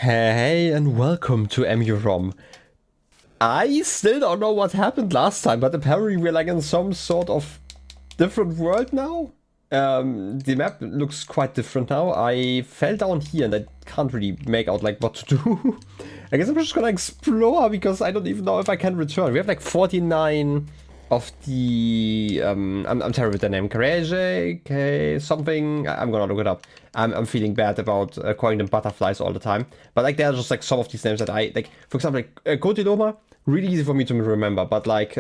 Hey and welcome to EMUUROM. I still don't know what happened last time, but apparently we're like in some sort of different world now. The map looks quite different now. I fell down here and I can't really make out like what to do. I guess I'm just gonna explore because I don't even know if I can return. We have like 49 of the I'm terrible with the name. Karege, something. I'm gonna look it up. I'm feeling bad about calling them butterflies all the time. But like they're just like some of these names that I like. For example, like Kotiloma, really easy for me to remember. But like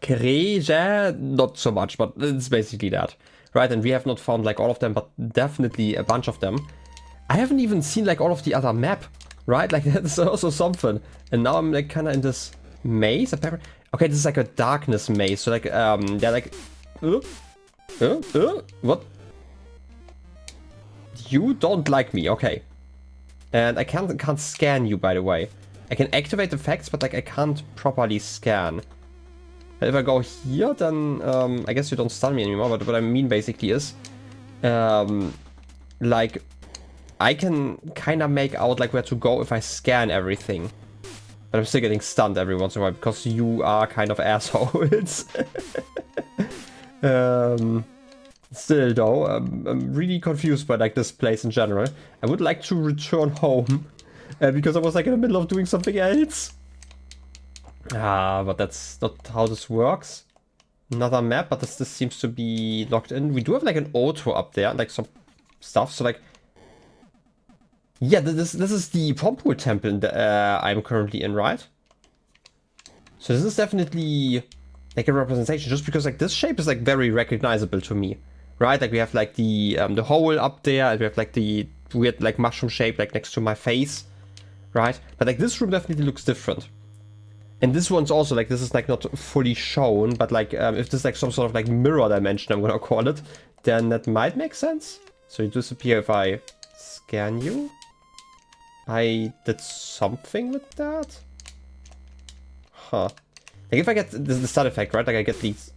Karege, not so much. But it's basically that, right? And we have not found like all of them, but definitely a bunch of them. I haven't even seen like all of the other map, right? Like that's also something. And now I'm like kind of in this maze. Apparently, okay, this is like a darkness maze. So like they're like, what? You don't like me, okay. And I can't scan you, by the way. I can activate effects, but like I can't properly scan. And if I go here, then I guess you don't stun me anymore. But what I mean basically is, like I can kind of make out like where to go if I scan everything. But I'm still getting stunned every once in a while because you are kind of assholes. Still though, I'm really confused by like this place in general. I would like to return home because I was like in the middle of doing something else. But that's not how this works. Another map, but this seems to be locked in. We do have like an auto up there, like some stuff. So like, yeah, this is the Pompool temple that I'm currently in, right? So this is definitely like a representation, just because like this shape is like very recognizable to me. Right, like we have like the hole up there, and we have like the weird like mushroom shape like next to my face, right? But like this room definitely looks different. And this one's also like, this is like not fully shown, but like if this is like some sort of like mirror dimension, I'm gonna call it, then that might make sense. So you disappear if I scan you. I did something with that? Huh. Like if I get the side effect, right? Like I get these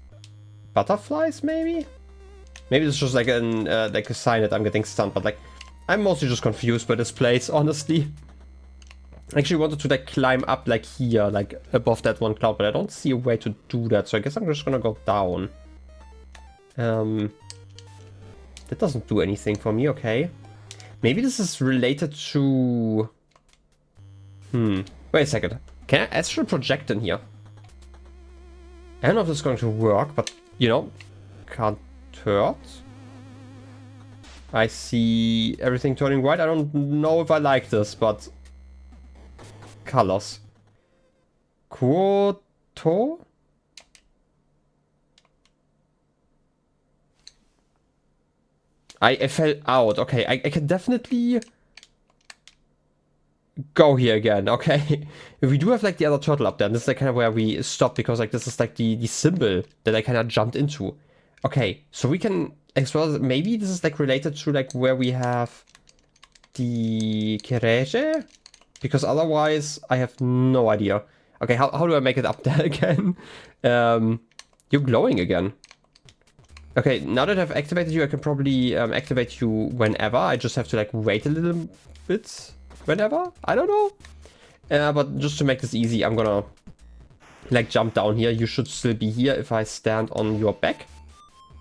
butterflies maybe? Maybe it's just like a sign that I'm getting stunned, but like I'm mostly just confused by this place, honestly. I actually wanted to like climb up like here, like above that one cloud, but I don't see a way to do that, so I guess I'm just gonna go down. That doesn't do anything for me, okay. Maybe this is related to... Wait a second. Can I astral project in here? I don't know if this is going to work, but you know, can't hurt. I see everything turning white. I don't know if I like this, but colors. Kuoto? I fell out. Okay, I can definitely go here again. Okay. We do have like the other turtle up there, and this is like kind of where we stopped because like this is like the symbol that I kind of jumped into. Okay, so we can explore. Maybe this is like related to like where we have the Kereje? Because otherwise I have no idea. Okay, how do I make it up there again? You're glowing again. Okay, now that I've activated you, I can probably activate you whenever. I just have to like wait a little bit whenever. I don't know. But just to make this easy, I'm gonna like jump down here. You should still be here if I stand on your back.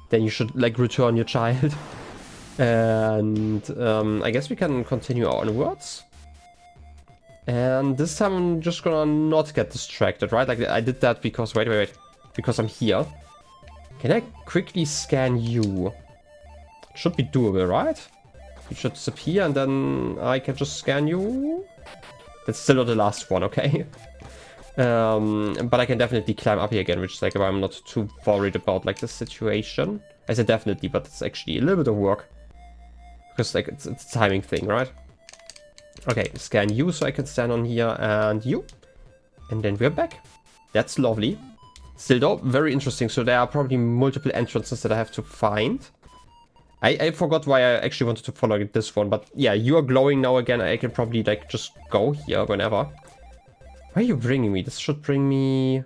Then you should like return your child. And I guess we can continue onwards. And this time I'm just gonna not get distracted, right? Like I did that because, wait. Because I'm here. Can I quickly scan you? Should be doable, right? You should disappear and then I can just scan you. That's still not the last one, okay? But I can definitely climb up here again, which is like why I'm not too worried about like the situation. I said definitely, but it's actually a little bit of work. Because like it's a timing thing, right? Okay, scan you so I can stand on here and you. And then we're back. That's lovely. Still though, very interesting. So there are probably multiple entrances that I have to find. I forgot why I actually wanted to follow this one, but yeah, you are glowing now again. I can probably like just go here whenever. Why are you bringing me? This should bring me...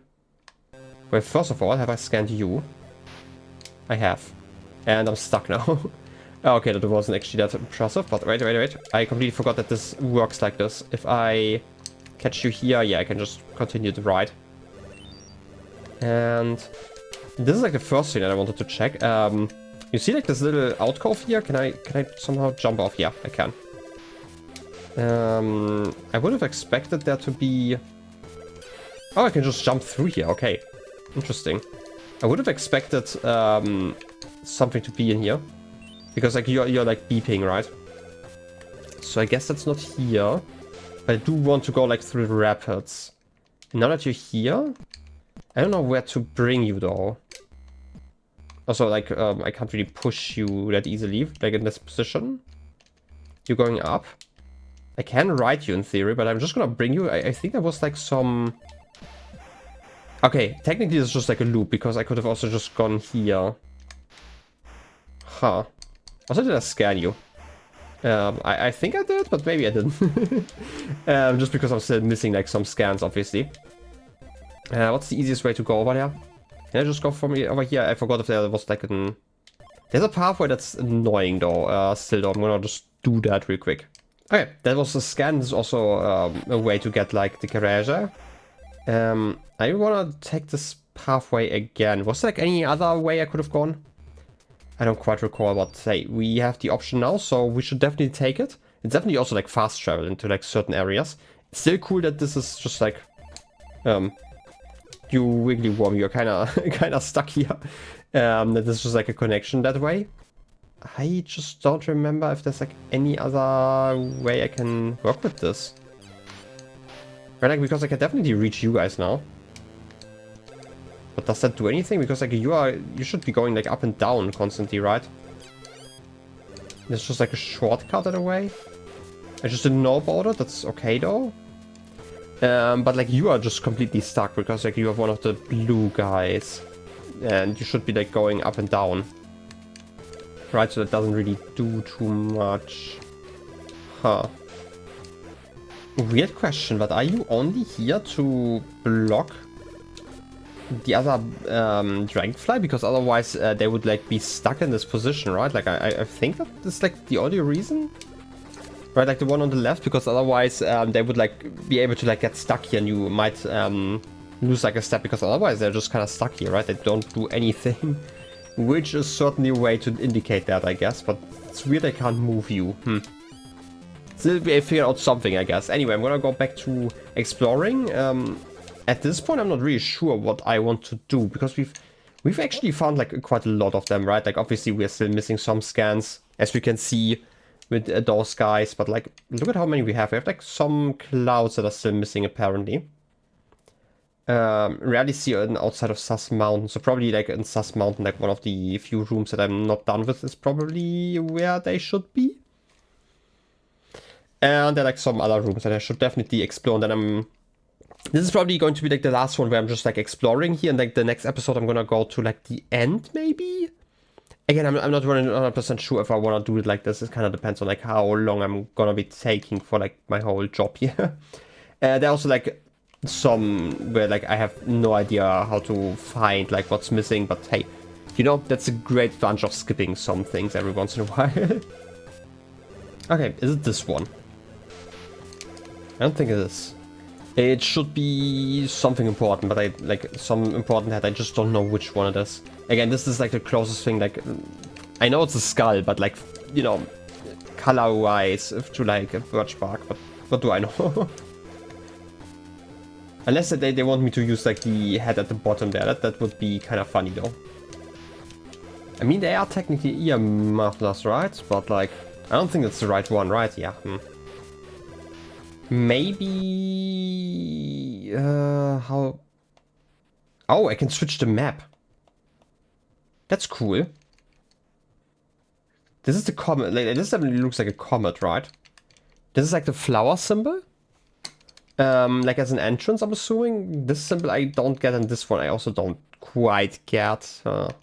Well, first of all, have I scanned you? I have. And I'm stuck now. Oh, okay, that wasn't actually that impressive, but wait. I completely forgot that this works like this. If I catch you here, yeah, I can just continue the ride. And this is like the first thing that I wanted to check. You see like this little alcove here? Can I somehow jump off? Yeah, I can. I would have expected there to be... Oh, I can just jump through here. Okay, interesting. I would have expected something to be in here, because like you're like beeping, right? So I guess that's not here. But I do want to go like through the rapids. And now that you're here, I don't know where to bring you though. Also, like I can't really push you that easily, like in this position. You're going up. I can ride you in theory, but I'm just gonna bring you. I think there was like some... Okay, technically it's just like a loop, because I could have also just gone here. Huh. Also, did I scan you? I think I did, but maybe I didn't. Just because I'm still missing like some scans, obviously. What's the easiest way to go over there? Can I just go from over here? I forgot if there was like an... There's a pathway that's annoying though. Still though, I'm gonna just do that real quick. Okay, that was a scan. This is also a way to get like the garage. I wanna take this pathway again. Was there like any other way I could have gone? I don't quite recall, but hey, we have the option now, so we should definitely take it. It's definitely also like fast travel into like certain areas. It's still cool that this is just like you wiggly worm, you're kinda stuck here. That this is just like a connection that way. I just don't remember if there's like any other way I can work with this. Right, like, because I can definitely reach you guys now. But does that do anything? Because like you should be going like up and down constantly, right? It's just like a shortcut in a way. I just didn't know about it. That's okay though. But like you are just completely stuck because like you have one of the blue guys, and you should be like going up and down. Right, so that doesn't really do too much. Huh. Weird question, but are you only here to block the other dragonfly? Because otherwise they would like be stuck in this position, right? Like I think that is like the only reason, right? Like the one on the left, because otherwise they would like be able to like get stuck here, and you might lose like a step, because otherwise they're just kind of stuck here, right? They don't do anything, which is certainly a way to indicate that, I guess. But it's weird I can't move you. Still, we figured out something, I guess. Anyway, I'm gonna go back to exploring. At this point, I'm not really sure what I want to do, because we've actually found like quite a lot of them, right? Like obviously we're still missing some scans, as we can see with those guys. But like, look at how many we have. We have like some clouds that are still missing apparently. Rarely see an outside of Sus Mountain, so probably like in Sus Mountain, like one of the few rooms that I'm not done with is probably where they should be. And there are like some other rooms that I should definitely explore. And then this is probably going to be like the last one where I'm just like exploring here. And like the next episode, I'm gonna go to like the end, maybe? Again, I'm not 100% sure if I want to do it like this. It kind of depends on like how long I'm gonna be taking for like my whole job here. There are also like some where like I have no idea how to find like what's missing. But hey, you know, that's a great bunch of skipping some things every once in a while. Okay, is it this one? I don't think it is. It should be something important, but I like some important that I just don't know which one it is. Again, this is like the closest thing. Like, I know it's a skull, but like, you know, color-wise to like a birch bark. But what do I know? Unless they want me to use like the head at the bottom there. That would be kind of funny though. I mean, they are technically ear mufflers, right? But like, I don't think that's the right one, right? Yeah. Maybe... how... Oh, I can switch the map. That's cool. This is the comet. Like, this definitely looks like a comet, right? This is like the flower symbol. Like as an entrance, I'm assuming. This symbol I don't get, and this one I also don't quite get. But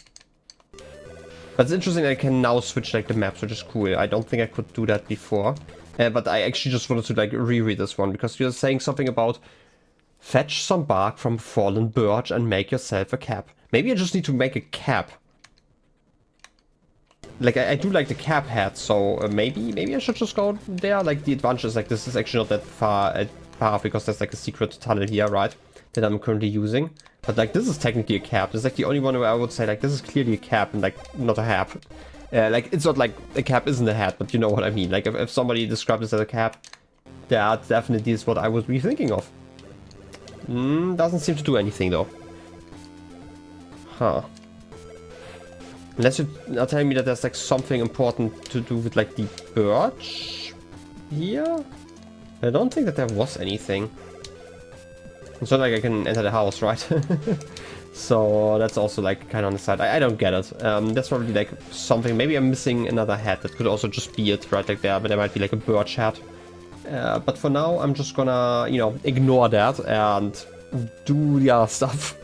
it's interesting that I can now switch like the maps, which is cool. I don't think I could do that before. But I actually just wanted to like reread this one, because you're saying something about fetch some bark from fallen birch and make yourself a cap. Maybe I just need to make a cap. like I do like the cap hat, so maybe I should just go there. Like the advantage is like this is actually not that far path because there's like a secret tunnel here, right? That I'm currently using. But like this is technically a cap. This is like the only one where I would say like this is clearly a cap and like not a hat. Like it's not like a cap isn't a hat, but you know what I mean. Like if somebody described this as a cap, that definitely is what I would be thinking of. Doesn't seem to do anything though. Huh. Unless you are telling me that there's like something important to do with like the birch here? I don't think that there was anything. It's not like I can enter the house, right? So that's also like kind of on the side. I don't get it. That's probably like something. Maybe I'm missing another hat. That could also just be it, right? Like there, but there might be like a birch hat. But for now, I'm just gonna, you know, ignore that and do the other stuff.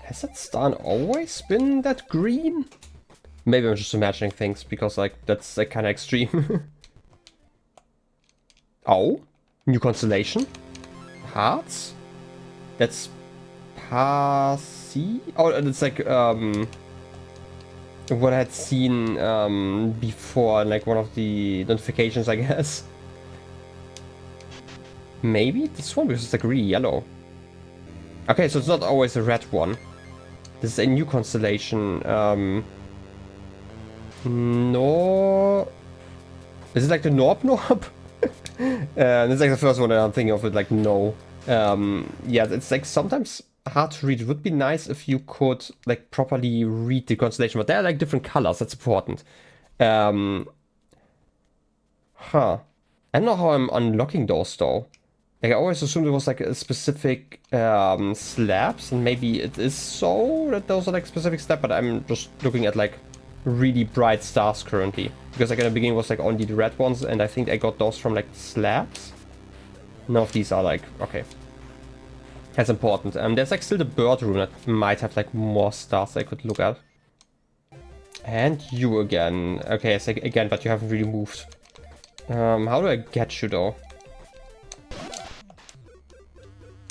Has that star always been that green? Maybe I'm just imagining things because like that's like kind of extreme. Oh, new constellation. Hearts. That's Pasi. Oh, it's like what I had seen before, like one of the notifications, I guess. Maybe this one because it's like really yellow. Okay, so it's not always a red one. This is a new constellation. No. Is it like the Norb? This is like the first one that I'm thinking of with like no. Yeah, it's like sometimes hard to read. It would be nice if you could like properly read the constellation, but they're like different colors. That's important. Huh. I don't know how I'm unlocking those though. Like I always assumed it was like a specific slabs, and maybe it is so that those are like specific slabs, but I'm just looking at like really bright stars currently. Because like in the beginning was like only the red ones, and I think I got those from like slabs. None of these are like, okay. That's important. There's like still the bird room that might have like more stars I could look at. And you again. Okay, it's like again, but you haven't really moved. How do I get you though?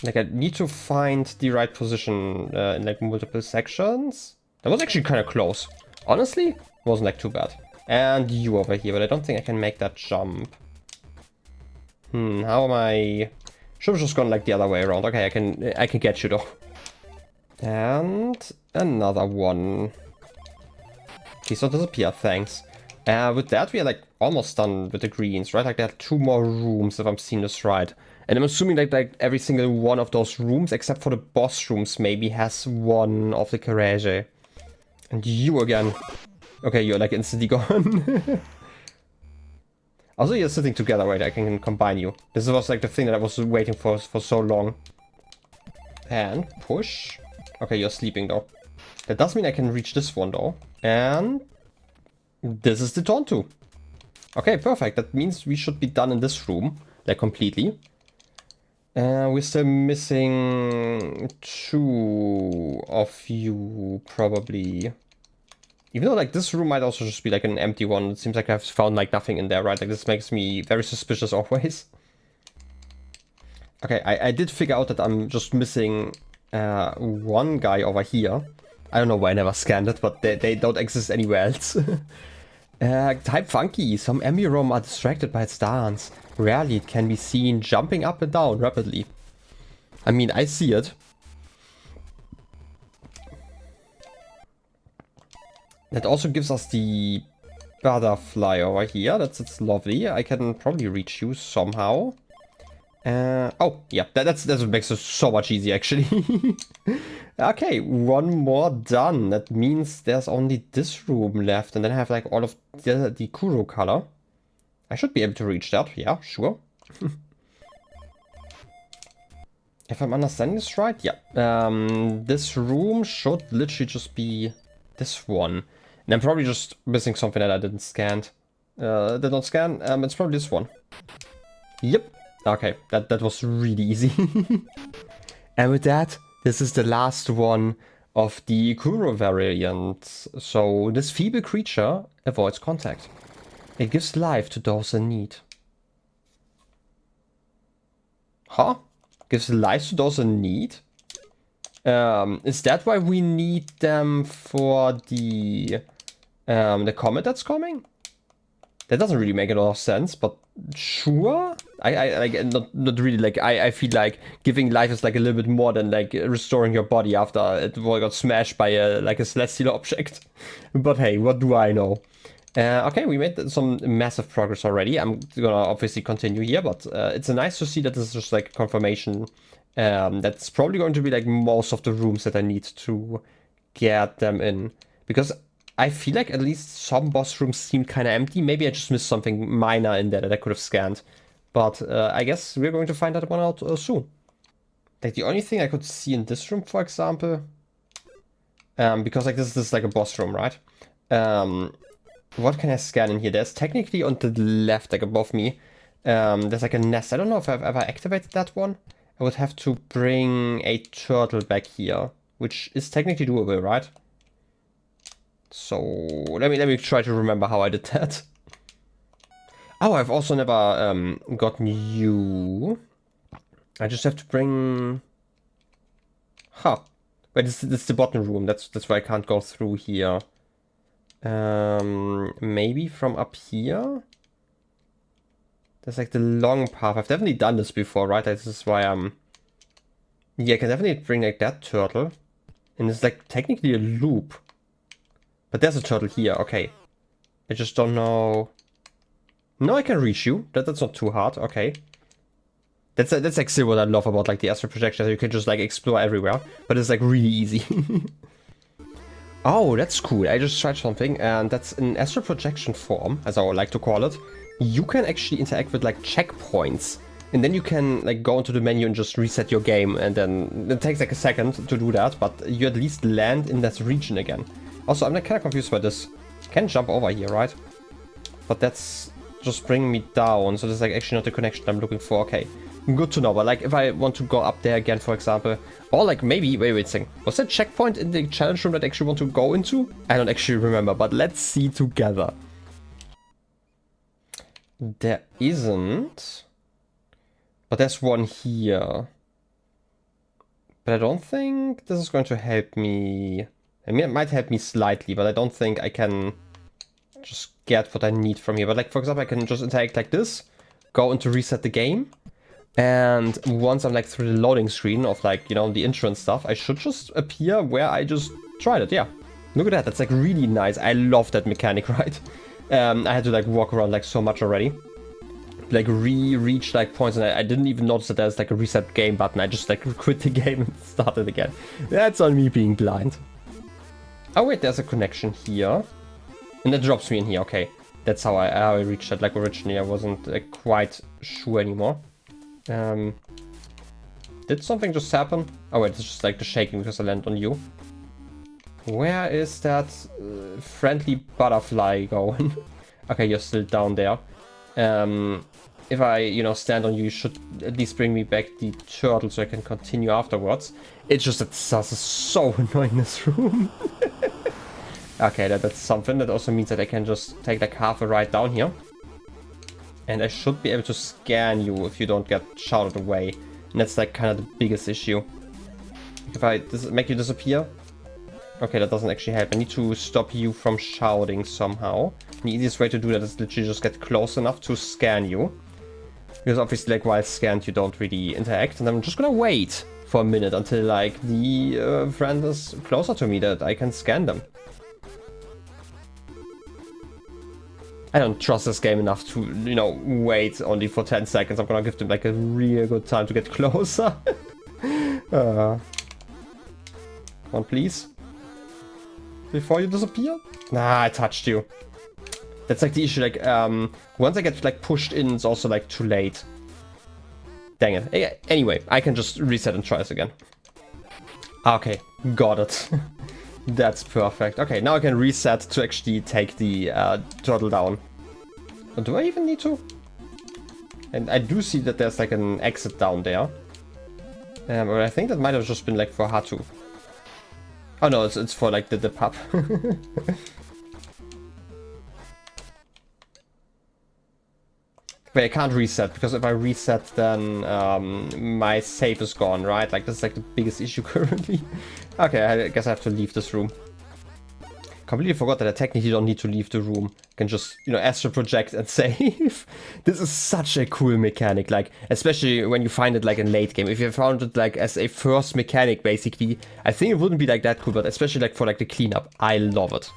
Like I need to find the right position in like multiple sections. That was actually kind of close. Honestly, wasn't like too bad. And you over here, but I don't think I can make that jump. How am I? Should have just gone like the other way around. Okay, I can get you though. And another one. Please don't disappear, thanks. With that, we are like almost done with the greens, right? Like there are 2 more rooms if I'm seeing this right. And I'm assuming like every single one of those rooms, except for the boss rooms, maybe has one of the garage. And you again. Okay, you're like instantly gone. Also, you're sitting together, right? I can combine you. This was like the thing that I was waiting for so long. And push. Okay, you're sleeping though. That does mean I can reach this one though. And this is the Tonttu. Okay, perfect. That means we should be done in this room, like completely. We're still missing 2 of you, probably. Even though, like, this room might also just be, like, an empty one. It seems like I've found, like, nothing in there, right? Like, this makes me very suspicious always. Okay, I did figure out that I'm just missing one guy over here. I don't know why I never scanned it, but they don't exist anywhere else. Type funky. Some EMUUROM are distracted by its dance. Rarely it can be seen jumping up and down rapidly. I mean, I see it. That also gives us the butterfly over here. It's lovely. I can probably reach you somehow. Oh, yeah, that's what makes it so much easier, actually. Okay, 1 more done. That means there's only this room left, and then I have like all of the Kuro color. I should be able to reach that, yeah, sure. If I'm understanding this right, yeah. This room should literally just be this one. And I'm probably just missing something that I didn't scan. Did not scan, it's probably this one. Yep. Okay, that was really easy. And with that, this is the last one of the Kuro variant. So this feeble creature avoids contact. It gives life to those in need. Huh? Gives life to those in need? Is that why we need them for the The comet that's coming? That doesn't really make a lot of sense, but sure. I like not really like I feel like giving life is like a little bit more than like restoring your body after it got smashed by a celestial object. But hey, what do I know? Okay, we made some massive progress already. I'm gonna obviously continue here, but it's nice to see that this is just like confirmation. That's probably going to be like most of the rooms that I need to get them in, because I feel like at least some boss rooms seemed kind of empty. Maybe I just missed something minor in there that I could have scanned. But I guess we're going to find that one out soon. Like the only thing I could see in this room, for example, because like this is like a boss room, right? What can I scan in here? There's technically on the left, like above me, there's like a nest. I don't know if I've ever activated that one. I would have to bring a turtle back here, which is technically doable, right? So let me try to remember how I did that. Oh, I've also never gotten you. I just have to bring. Huh. But this is the bottom room. That's why I can't go through here. Maybe from up here. There's like the long path. I've definitely done this before, right? This is why I'm. Yeah, I can definitely bring like that turtle, and it's like technically a loop. But there's a turtle here, okay. I just don't know. No, I can reach you. That's not too hard, okay. That's like still what I love about like the astral projection. You can just like explore everywhere, but it's like really easy. Oh, that's cool. I just tried something, and that's an astral projection form, as I would like to call it. You can actually interact with like checkpoints, and then you can like go into the menu and just reset your game, and then it takes like a second to do that, but you at least land in that region again. Also, I'm kind of confused by this. I can jump over here, right? But that's just bringing me down. So there's like actually not the connection I'm looking for. Okay, good to know. But like if I want to go up there again, for example, or like maybe, wait a second. Was that checkpoint in the challenge room that I actually want to go into? I don't actually remember, but let's see together. There isn't. But there's one here. But I don't think this is going to help me. I mean, it might help me slightly, but I don't think I can just get what I need from here. But like, for example, I can just interact like this, go into reset the game. And once I'm like through the loading screen of like, you know, the intro and stuff, I should just appear where I just tried it. Yeah, look at that. That's like really nice. I love that mechanic, right? I had to like walk around like so much already. Like reach like points, and I didn't even notice that there's like a reset game button. I just like quit the game and started again. That's on me being blind. Oh wait, there's a connection here. And that drops me in here, okay. That's how I reached that, like originally I wasn't quite sure anymore. Did something just happen? Oh wait, it's just like the shaking because I landed on you. Where is that friendly butterfly going? Okay, you're still down there. If I, you know, stand on you, you should at least bring me back the turtle so I can continue afterwards. It's just that Sus is so annoying in this room. Okay, that's something. That also means that I can just take like half a ride down here. And I should be able to scan you if you don't get shouted away. And that's like kind of the biggest issue. If I make you disappear. Okay, that doesn't actually help. I need to stop you from shouting somehow. The easiest way to do that is literally just get close enough to scan you. Because obviously, like, while scanned, you don't really interact. And I'm just gonna wait for a minute until, like, the friend is closer to me that I can scan them. I don't trust this game enough to, you know, wait only for 10 seconds. I'm gonna give them, like, a real good time to get closer. Come on, please. Before you disappear? Nah, I touched you. That's like the issue, like, once I get, like, pushed in, it's also, like, too late. Dang it. Anyway, I can just reset and try this again. Okay, got it. That's perfect. Okay, now I can reset to actually take the turtle down. But do I even need to? And I do see that there's, like, an exit down there. But I think that might have just been, like, for Hatu. Oh no, it's for, like, the pup. Wait, I can't reset, because if I reset, then my save is gone, right? Like, this is like the biggest issue currently. Okay, I guess I have to leave this room. Completely forgot that I technically don't need to leave the room. I can just, you know, astral project and save. This is such a cool mechanic, like, especially when you find it like in late game. If you found it like as a first mechanic, basically, I think it wouldn't be like that cool, but especially like for like the cleanup, I love it.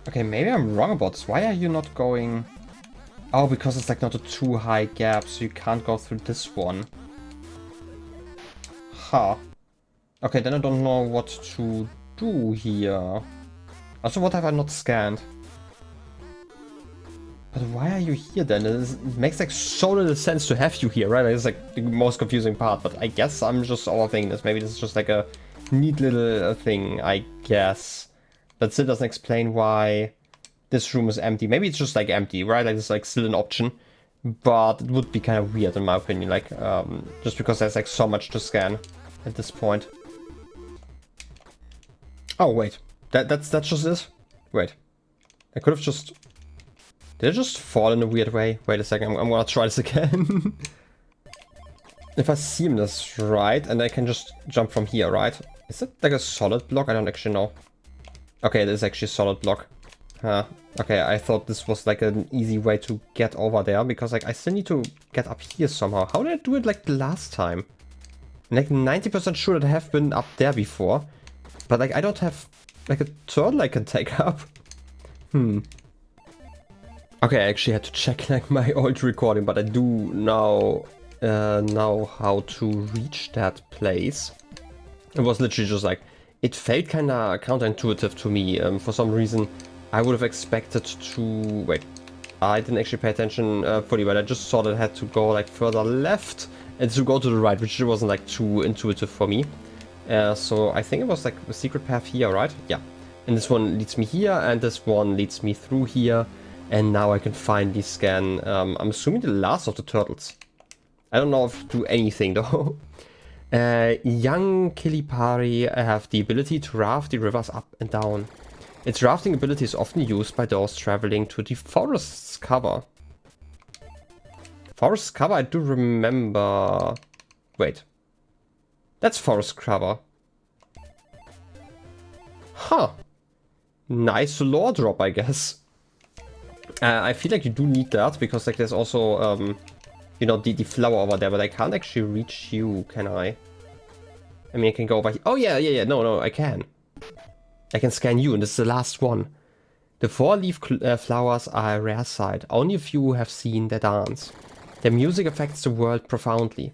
Okay, maybe I'm wrong about this. Why are you not going? Oh, because it's like not a too high gap, so you can't go through this one. Huh. Okay, then I don't know what to do here. Also, what have I not scanned? But why are you here then? It makes like so little sense to have you here, right? It's like the most confusing part, but I guess I'm just overthinking this. Maybe this is just like a neat little thing, I guess. But still doesn't explain why this room is empty. Maybe it's just like empty, right? Like it's like still an option. But it would be kind of weird in my opinion, like just because there's like so much to scan at this point. Oh wait, that's just it? Wait, I could have just... Did it just fall in a weird way? Wait a second, I'm gonna try this again. If I seem this right, and I can just jump from here, right? Is it like a solid block? I don't actually know. Okay, it is actually a solid block. Okay, I thought this was like an easy way to get over there, because like I still need to get up here somehow. How did I do it like the last time? I'm like 90% sure that I have been up there before. But like I don't have like a turtle I can take up. Okay, I actually had to check like my old recording, but I do now know how to reach that place. It was literally just like, it felt kinda counterintuitive to me. For some reason, I would have expected to... Wait, I didn't actually pay attention fully, but I just saw that I had to go like further left and to go to the right, which wasn't like too intuitive for me. So I think it was like a secret path here, right? Yeah. And this one leads me here, and this one leads me through here. And now I can finally scan, I'm assuming the last of the turtles. I don't know if to do anything though. Young Kilipari have the ability to raft the rivers up and down. Its rafting ability is often used by those traveling to the forest's cover. Forest cover, I do remember... Wait. That's forest cover. Huh. Nice lore drop, I guess. I feel like you do need that, because like there's also, you know, the flower over there, but I can't actually reach you, can I? I mean, I can go over here. Oh, yeah, no, I can. I can scan you, and this is the last one. The four-leaf flowers are a rare sight. Only a few have seen their dance. Their music affects the world profoundly.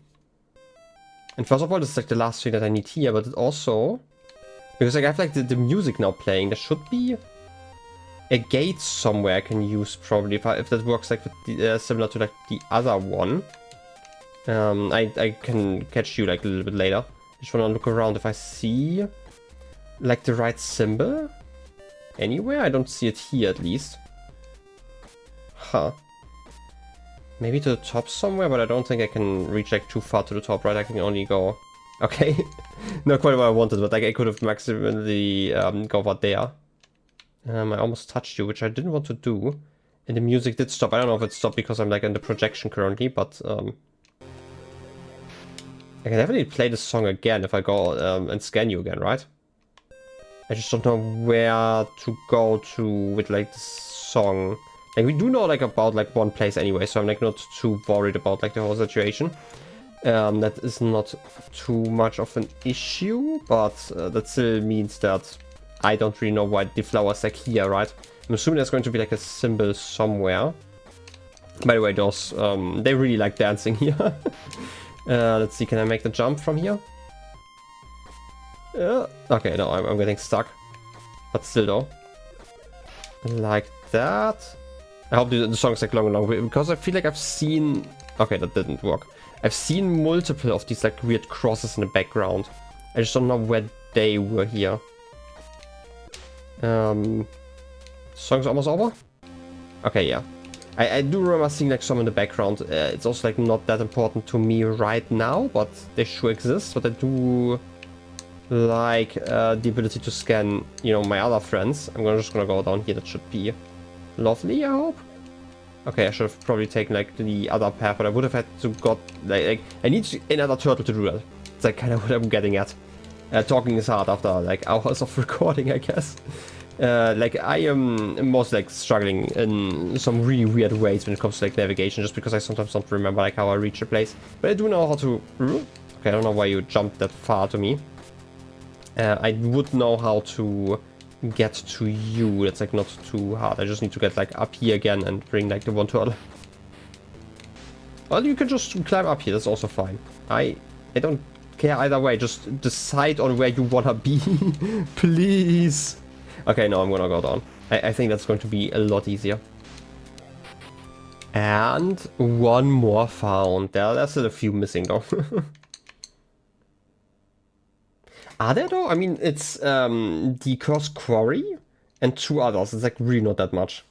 And first of all, this is like the last thing that I need here, but it also... Because like I have like the music now playing, there should be a gate somewhere I can use probably, if that works like with the, similar to like the other one. I can catch you like a little bit later. Just wanna look around if I see like the right symbol anywhere. I don't see it here at least. Huh. Maybe to the top somewhere, but I don't think I can reach like too far to the top, right? I can only go... Okay, not quite what I wanted, but like I could have maximally go over there. I almost touched you, which I didn't want to do. And the music did stop. I don't know if it stopped because I'm like in the projection currently, but I can definitely play this song again if I go and scan you again, right? I just don't know where to go to with like this song. Like we do know like about like one place anyway, so I'm like not too worried about like the whole situation. That is not too much of an issue, but that still means that I don't really know why the flower's like here, right? I'm assuming there's going to be like a symbol somewhere. By the way, those, they really like dancing here. Let's see, can I make the jump from here? Okay, no, I'm getting stuck. But still though. Like that. I hope the song's like long and long, because I feel like I've seen... Okay, that didn't work. I've seen multiple of these like weird crosses in the background. I just don't know where they were here. Song's almost over? Okay, yeah. I do remember seeing like some in the background. It's also like not that important to me right now, but they sure exist. But I do like the ability to scan, you know, my other friends. I'm just gonna go down here. That should be lovely, I hope. Okay, I should have probably taken like the other path, but I would have had to got like I need another turtle to do that. It's like kind of what I'm getting at. Talking is hard after like hours of recording, I guess. Like I am most like struggling in some really weird ways when it comes to like navigation, just because I sometimes don't remember like how I reach a place. But I do know how to. Okay, I don't know why you jumped that far to me. I would know how to get to you. That's like not too hard. I just need to get like up here again and bring like the one turtle. Well, you can just climb up here. That's also fine. I don't care either way. Just decide on where you wanna be, please. Okay, no, I'm gonna go down. I think that's going to be a lot easier. And one more found. There's still a few missing though. Are there though? I mean, it's the Cursed Quarry and 2 others. It's like really not that much.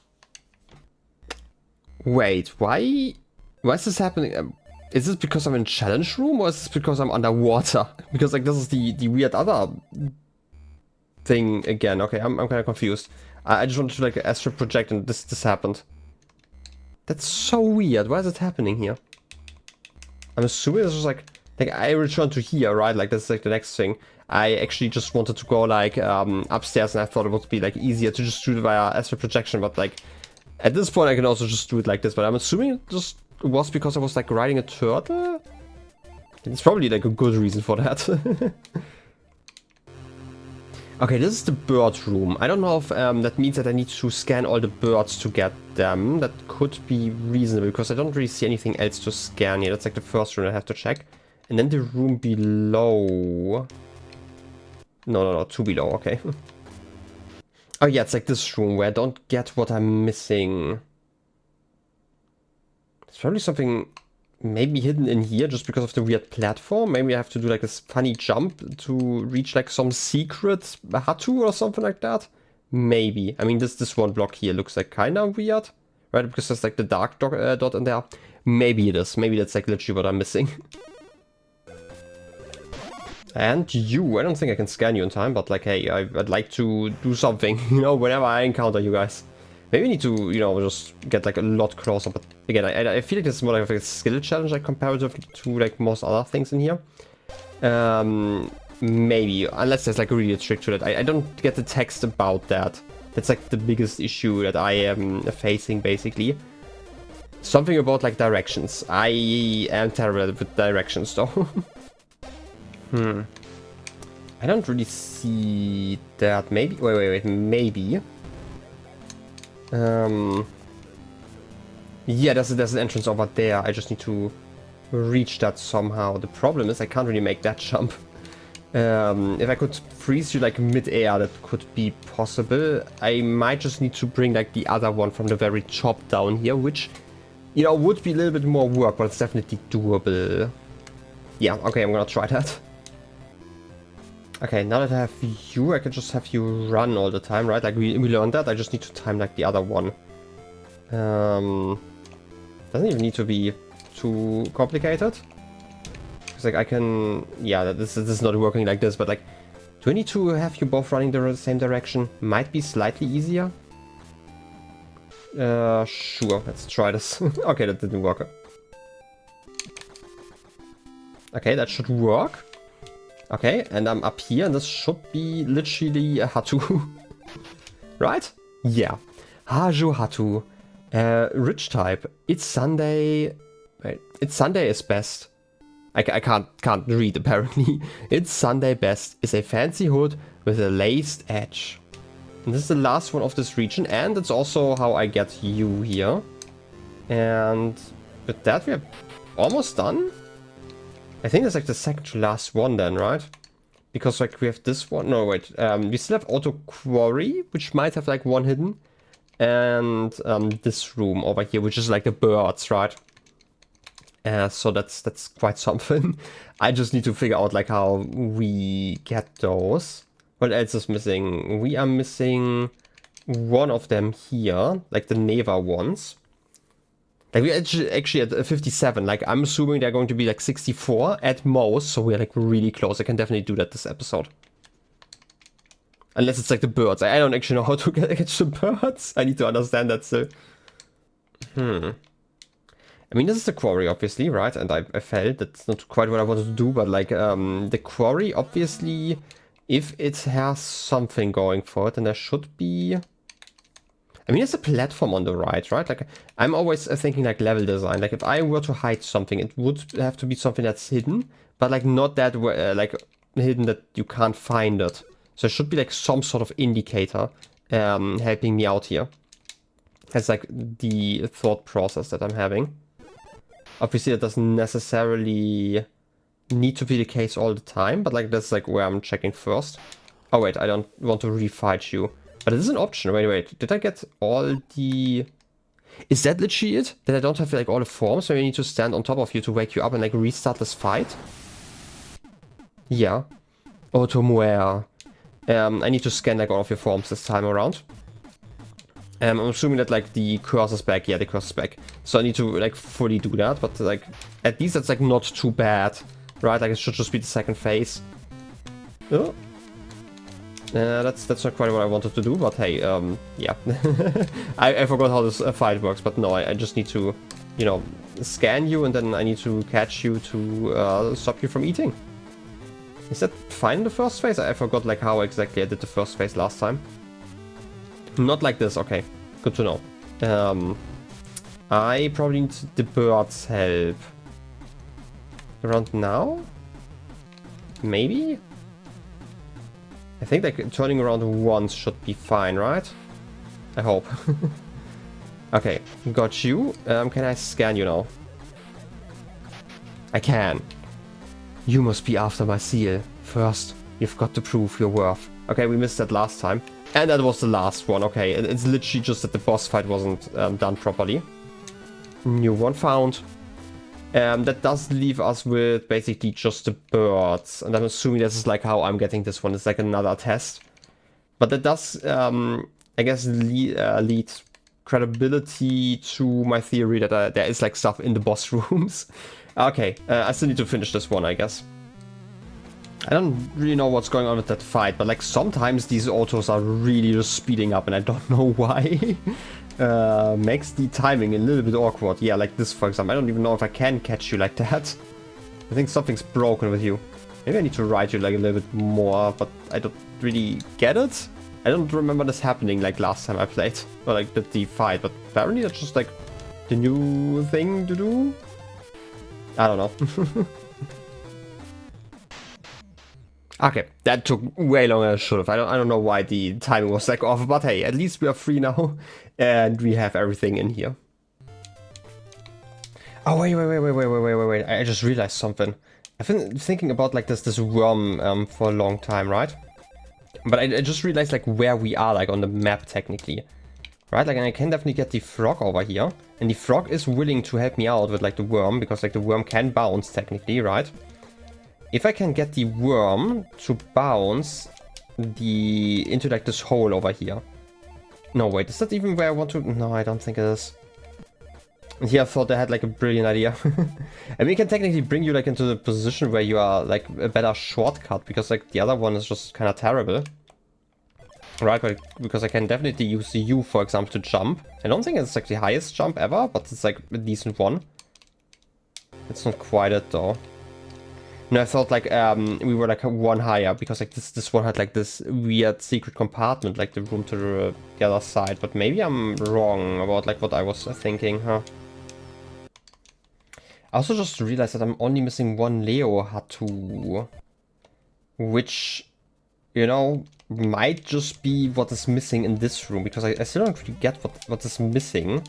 Wait, why is this happening? Is this because I'm in challenge room, or is this because I'm underwater? Because like this is the weird other thing again. Okay, I'm kind of confused. I just wanted to like astral project and this happened. That's so weird. Why is it happening here? I'm assuming this is like I returned to here, right? Like that's like the next thing. I actually just wanted to go like upstairs, and I thought it would be like easier to just do it via astral projection, but like at this point I can also just do it like this. But I'm assuming it just was because I was like riding a turtle. It's probably like a good reason for that. Okay, this is the bird room. I don't know if that means that I need to scan all the birds to get them. That could be reasonable, because I don't really see anything else to scan here. That's like the first room I have to check. And then the room below. No, 2 below, okay. Oh yeah, it's like this room where I don't get what I'm missing. It's probably something maybe hidden in here just because of the weird platform. Maybe I have to do like this funny jump to reach like some secret Hatu or something like that. Maybe. I mean, this one block here looks like kind of weird, right? Because there's like the dark dot in there. Maybe it is. Maybe that's like literally what I'm missing. And you, I don't think I can scan you in time, but like, hey, I'd like to do something, you know, whenever I encounter you guys. Maybe we need to, you know, just get like a lot closer, but again, I feel like this is more like a skill challenge, like comparatively to like most other things in here. Maybe, unless there's like a really trick to it. I don't get the text about that. That's like the biggest issue that I am facing, basically. Something about like directions. I am terrible with directions though. I don't really see that. Maybe. Wait. Maybe. Yeah, there's an entrance over there. I just need to reach that somehow. The problem is I can't really make that jump. If I could freeze you like mid-air, that could be possible. I might just need to bring like the other one from the very top down here, which, you know, would be a little bit more work, but it's definitely doable. Yeah, okay, I'm gonna try that. Okay, now that I have you, I can just have you run all the time, right? Like we learned that. I just need to time like the other one. Doesn't even need to be too complicated. Because like I can, yeah, this is not working like this, but like, do I need to have you both running the same direction? Might be slightly easier. Sure, let's try this. Okay, that didn't work. Okay, that should work. Okay, and I'm up here, and this should be literally a Hatu. Right? Yeah. Haju Hatu. Rich type. It's Sunday. Wait, it's Sunday is best. I can't read apparently. It's Sunday best is a fancy hood with a laced edge. And this is the last one of this region, and it's also how I get you here. And with that, we're almost done. I think that's like the second to last one then, right? Because like we have this one. No, wait. We still have Auto Quarry, which might have like one hidden. And this room over here, which is like the birds, right? So that's quite something. I just need to figure out like how we get those. What else is missing? We are missing one of them here, like the Neva ones. Like we're actually at 57. Like I'm assuming they're going to be like 64 at most. So we're like really close. I can definitely do that this episode. Unless it's like the birds. I don't actually know how to catch the birds. I need to understand that still. I mean, this is the quarry, obviously, right? And I felt that's not quite what I wanted to do, but like the quarry, obviously, if it has something going for it, then there should be... I mean, there's a platform on the right? Like, I'm always thinking like level design. Like, if I were to hide something, it would have to be something that's hidden, but like not that like hidden that you can't find it. So there should be like some sort of indicator helping me out here. That's like the thought process that I'm having. Obviously, it doesn't necessarily need to be the case all the time, but like that's like where I'm checking first. Oh wait, I don't want to refight you. But it is an option. Wait. Did I get all the... Is that literally it? That I don't have like all the forms, so I need to stand on top of you to wake you up and like restart this fight? Yeah. Auto muere. I need to scan like all of your forms this time around. I'm assuming that like the curse is back. Yeah, the curse is back. So I need to like fully do that, but like at least that's like not too bad. Right, like it should just be the second phase. Oh. That's not quite what I wanted to do, but hey, yeah. I forgot how this fight works, but no, I just need to, you know, scan you and then I need to catch you to stop you from eating. Is that fine in the first phase? I forgot like how exactly I did the first phase last time. Not like this, okay. Good to know. I probably need the bird's help. Around now? Maybe? I think like turning around once should be fine, right? I hope. Okay, got you. Can I scan you now? I can. You must be after my seal. First, you've got to prove your worth. Okay, we missed that last time. And that was the last one. Okay, it's literally just that the boss fight wasn't done properly. New one found. That does leave us with basically just the birds. And I'm assuming this is like how I'm getting this one. It's like another test. But that does, I guess, lead credibility to my theory that there is like stuff in the boss rooms. Okay, I still need to finish this one, I guess. I don't really know what's going on with that fight, but like sometimes these autos are really just speeding up and I don't know why. Makes the timing a little bit awkward. Yeah, like this for example. I don't even know if I can catch you like that. I think something's broken with you. Maybe I need to ride you like a little bit more, but I don't really get it. I don't remember this happening like last time I played. Or like the fight, but apparently that's just like the new thing to do. I don't know. Okay, that took way longer than it should have. I don't know why the timing was like off, but hey, at least we are free now and we have everything in here. Oh wait! I just realized something. I've been thinking about like this worm for a long time, right? But I just realized like where we are like on the map technically, right? Like, and I can definitely get the frog over here, and the frog is willing to help me out with like the worm because like the worm can bounce technically, right? If I can get the worm to bounce into like this hole over here. No, wait, is that even where I want to? No, I don't think it is. And here I thought I had like a brilliant idea. And we can technically bring you like into the position where you are like a better shortcut, because like the other one is just kind of terrible. Right, because I can definitely use the U, for example, to jump. I don't think it's like the highest jump ever, but it's like a decent one. It's not quite it though. No, I thought like we were like one higher, because like this one had like this weird secret compartment, like the room to the other side. But maybe I'm wrong about like what I was thinking, huh? I also just realized that I'm only missing one Leo Hatu, which, you know, might just be what is missing in this room, because I still don't really get what is missing.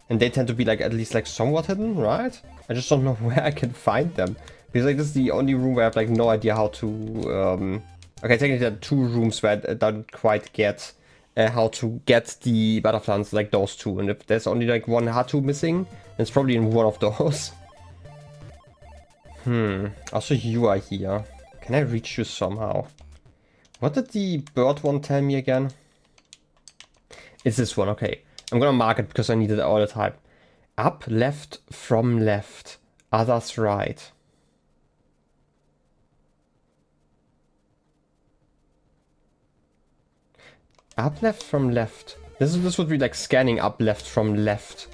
And they tend to be like at least like somewhat hidden, right? I just don't know where I can find them. Because like this is the only room where I have like no idea how to... Okay, technically there are two rooms where I don't quite get how to get the butterflies, like those two. And if there's only like one Hatu missing, then it's probably in one of those. Also you are here. Can I reach you somehow? What did the bird one tell me again? It's this one, okay. I'm gonna mark it because I need it all the time. Up, left, from left. Others right. Up, left, from left. This would be like scanning up, left, from left.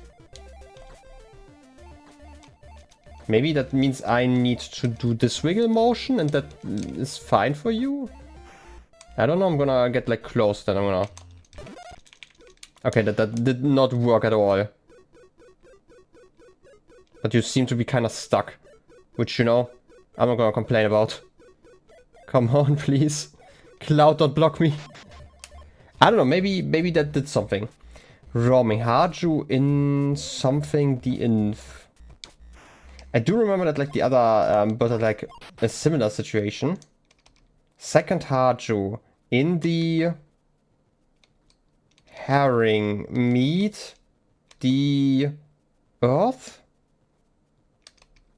Maybe that means I need to do this wiggle motion and that is fine for you? I don't know, I'm gonna get like close, then I'm gonna... Okay, that did not work at all. But you seem to be kind of stuck. Which, you know, I'm not gonna complain about. Come on, please. Cloud, don't block me. I don't know, maybe that did something. Roaming Haju in something the inf. I do remember that like the other but like a similar situation. Second Haju in the herring meet the earth.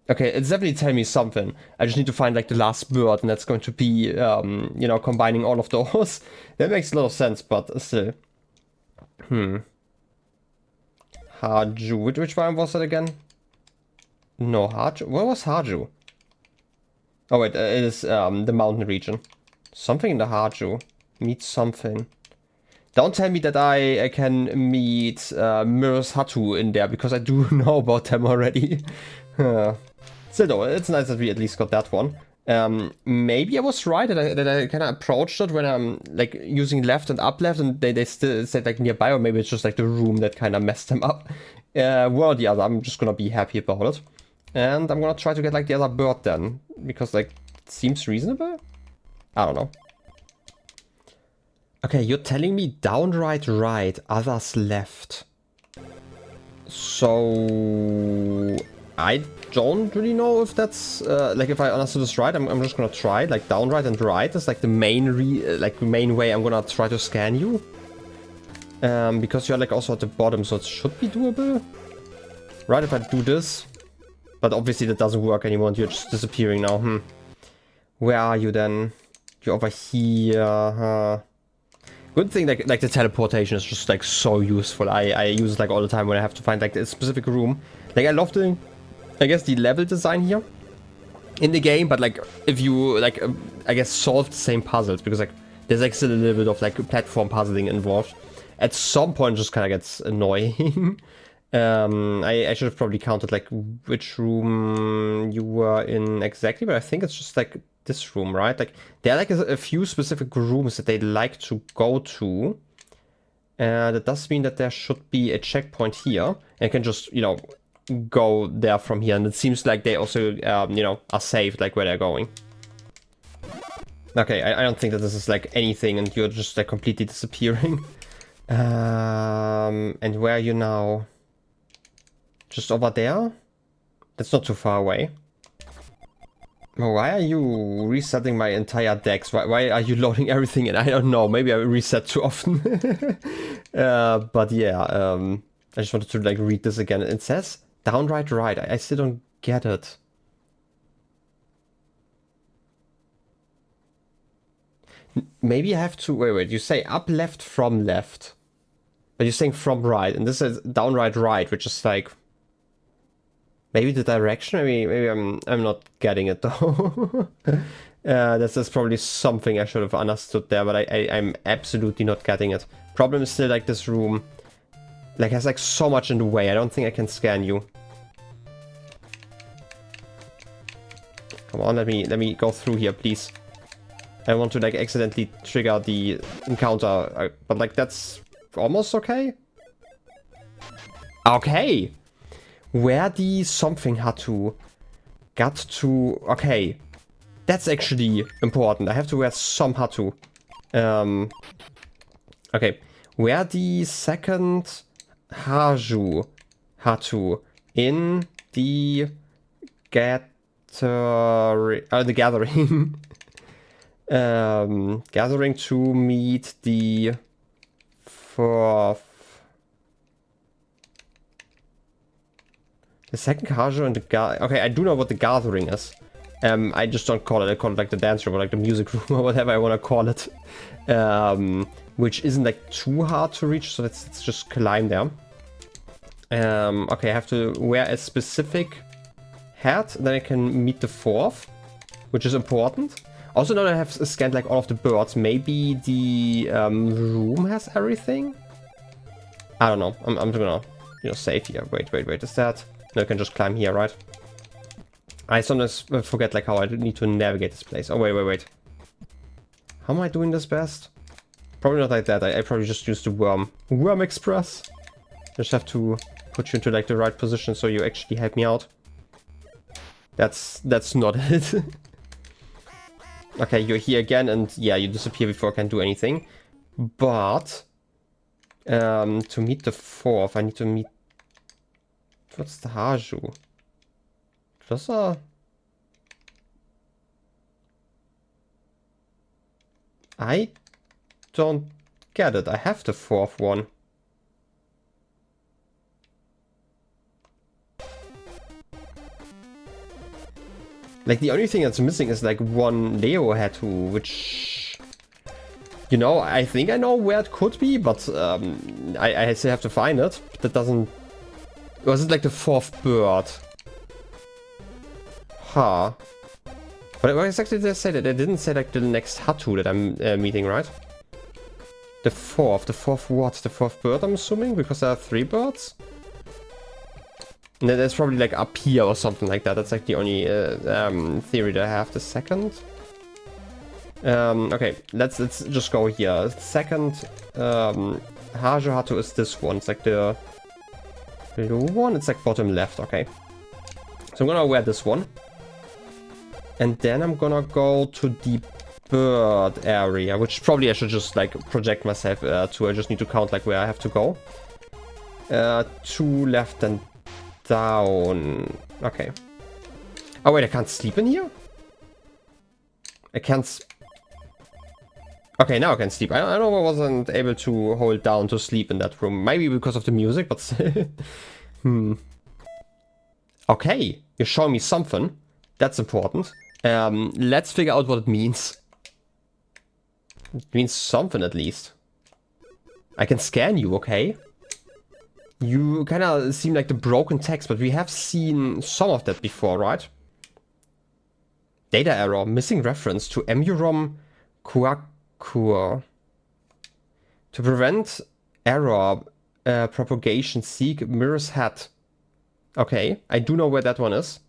Okay, it's definitely telling me something. I just need to find like the last bird, and that's going to be, you know, combining all of those. That makes a lot of sense, but still. Haju. Which one was that again? No, Haju. What was Haju? Oh wait, it is the mountain region. Something in the Haju. Meet something. Don't tell me that I can meet Mirror's Hatu in there, because I do know about them already. Still though, it's nice that we at least got that one. Maybe I was right that I kind of approached it when I'm like using left and up left, and they still said like nearby, or maybe it's just like the room that kind of messed them up. One or the other, I'm just gonna be happy about it. And I'm gonna try to get like the other bird then, because like it seems reasonable? I don't know. Okay, you're telling me downright right, others left. So... I don't really know if that's, like if I understood this right, I'm just gonna try, like downright and right is like the main way I'm gonna try to scan you. Because you're like also at the bottom, so it should be doable. Right, if I do this. But obviously that doesn't work anymore and you're just disappearing now, Where are you then? You're over here, Good thing like the teleportation is just like so useful. I use it like all the time when I have to find like a specific room. Like I love the, I guess, the level design here in the game, but like if you like I guess solve the same puzzles, because like there's like still a little bit of like platform puzzling involved. At some point it just kind of gets annoying. I should have probably counted like which room you were in exactly, but I think it's just like this room, right? Like there are like a few specific rooms that they like to go to. That does mean that there should be a checkpoint here, and you can just, you know, go there from here, and it seems like they also, you know, are saved like where they're going. Okay, I don't think that this is like anything, and you're just like completely disappearing. And where are you now? Just over there? That's not too far away. Why are you resetting my entire decks? Why are you loading everything in? I don't know. Maybe I reset too often. But yeah, I just wanted to like read this again. It says downright right. I still don't get it. Maybe I have to... Wait. You say up left from left. But you're saying from right. And this is downright right, which is like... Maybe the direction? Maybe I'm not getting it though. That's probably something I should have understood there, but I'm absolutely not getting it. Problem is still like this room like has like so much in the way. I don't think I can scan you. Come on, let me go through here, please. I want to like accidentally trigger the encounter, but like that's almost okay. Okay. Where the something Hatu got to... Okay. That's actually important. I have to wear some Hatu. Okay. Where the second Haju Hatu in the the gathering. Gathering to meet the fourth. The second Haju and the okay, I do know what the gathering is. I just don't call it. I call it like the dance room or like the music room or whatever I want to call it. Which isn't like too hard to reach, so let's just climb there. Okay, I have to wear a specific hat, then I can meet the fourth, which is important. Also, now that I have scanned like all of the birds, maybe the room has everything? I don't know. I'm gonna, you know, save here. Wait, is that? No, I can just climb here, right? I sometimes forget like how I need to navigate this place. Oh, wait. How am I doing this best? Probably not like that. I probably just use the worm. Worm express. Just have to put you into like the right position so you actually help me out. That's not it. Okay, you're here again, and yeah, you disappear before I can do anything. But to meet the 4th, I need to meet. What's the Haju? Closer. I don't get it. I have the 4th one. Like, the only thing that's missing is, like, one Leo Hatu, which... You know, I think I know where it could be, but I still have to find it. That doesn't... Was it, like, the 4th bird? Huh. What exactly did they say? That they didn't say, like, the next Hatu that I'm meeting, right? The 4th. The 4th what? The 4th bird, I'm assuming? Because there are 3 birds? No, there's probably like up here or something like that. That's like the only theory that I have. The 2nd. Okay, let's just go here. 2nd Haju Hatu is this one. It's like the blue one. It's like bottom left. Okay. So I'm gonna wear this one. And then I'm gonna go to the bird area, which probably I should just like project myself to. I just need to count like where I have to go. 2 left and down. Okay. Oh wait, I can't sleep in here? I can't... Okay, now I can sleep. I know I wasn't able to hold down to sleep in that room. Maybe because of the music, but... Okay, you're showing me something. That's important. Let's figure out what it means. It means something at least. I can scan you, okay? You kind of seem like the broken text, but we have seen some of that before, right? Data error, missing reference to EMUUROM Kuakur. To prevent error propagation, seek mirror's hat. Okay, I do know where that one is.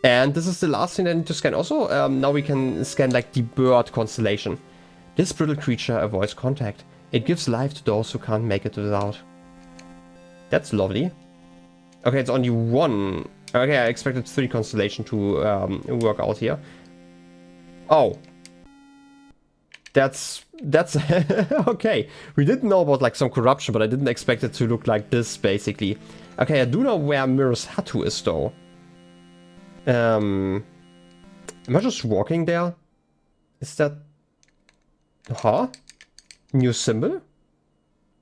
And this is the last thing I need to scan. Also, now we can scan like the bird constellation. This brittle creature avoids contact. It gives life to those who can't make it without. That's lovely. Okay, it's only 1. Okay, I expected 3 constellation to work out here. Oh. That's okay. We didn't know about like some corruption, but I didn't expect it to look like this, basically. Okay, I do know where Mirror's Hatu is, though. Am I just walking there? Is that... Huh? New symbol?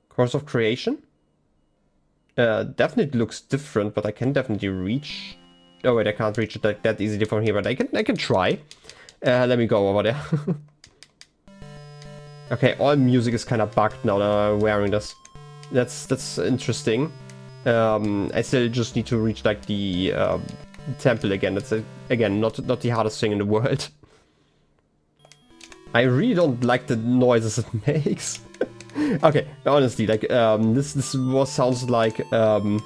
Course of creation? Definitely looks different, but I can definitely reach... Oh wait, I can't reach it that easily from here, but I can try. Let me go over there. Okay, all music is kind of bugged now that I'm wearing this. That's interesting. I still just need to reach like the temple again. That's again not the hardest thing in the world. I really don't like the noises it makes. Okay, honestly, like this sounds like a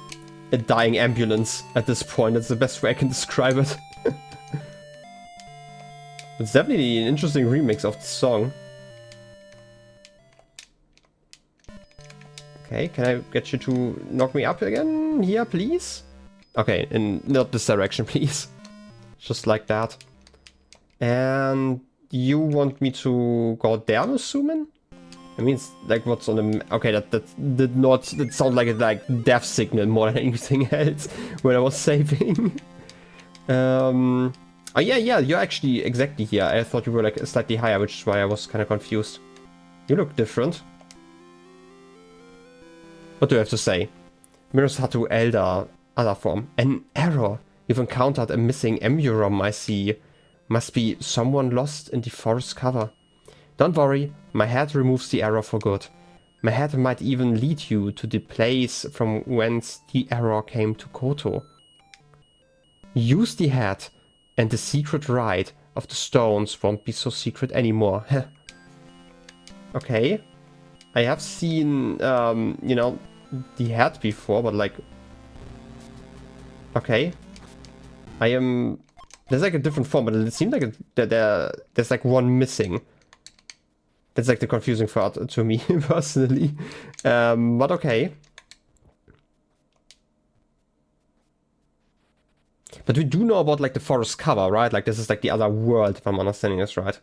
dying ambulance at this point. That's the best way I can describe it. It's definitely an interesting remix of the song. Okay, can I get you to knock me up again here, please? Okay, in not this direction, please. Just like that. And you want me to go there, I'm assuming? I mean, it's like what's on the... Okay, that did not... That sounded like a death signal more than anything else when I was saving. Oh, yeah, you're actually exactly here. I thought you were like slightly higher, which is why I was kind of confused. You look different. What do I have to say? Mirror's Hatu Elder, other form. An error. You've encountered a missing EMUUROM, I see. Must be someone lost in the forest cover. Don't worry, my hat removes the error for good. My hat might even lead you to the place from whence the error came to Koto. Use the hat, and the secret ride of the stones won't be so secret anymore. Okay. I have seen, you know, the hat before, but like... Okay. I am... There's like a different form, but it seems like there's like one missing. That's like the confusing part to me, personally. But okay. But we do know about like the forest cover, right? Like this is like the other world, if I'm understanding this right.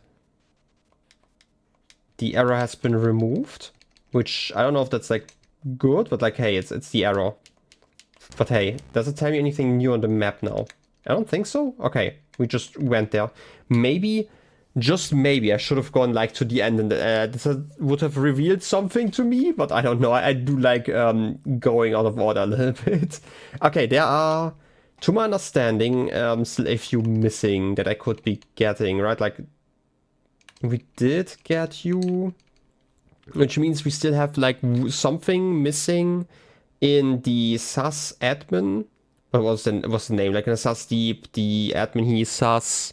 The arrow has been removed, which I don't know if that's like good, but like, hey, it's the arrow. But hey, does it tell me anything new on the map now? I don't think so. Okay, we just went there. Maybe, just maybe, I should have gone like to the end and this would have revealed something to me, but I don't know. I do like going out of order a little bit. Okay, there are, to my understanding, still a few missing that I could be getting, right? Like, we did get you, which means we still have like something missing in the SAS admin. What was the name? Like in the SAS Deep, the admin, he's SAS.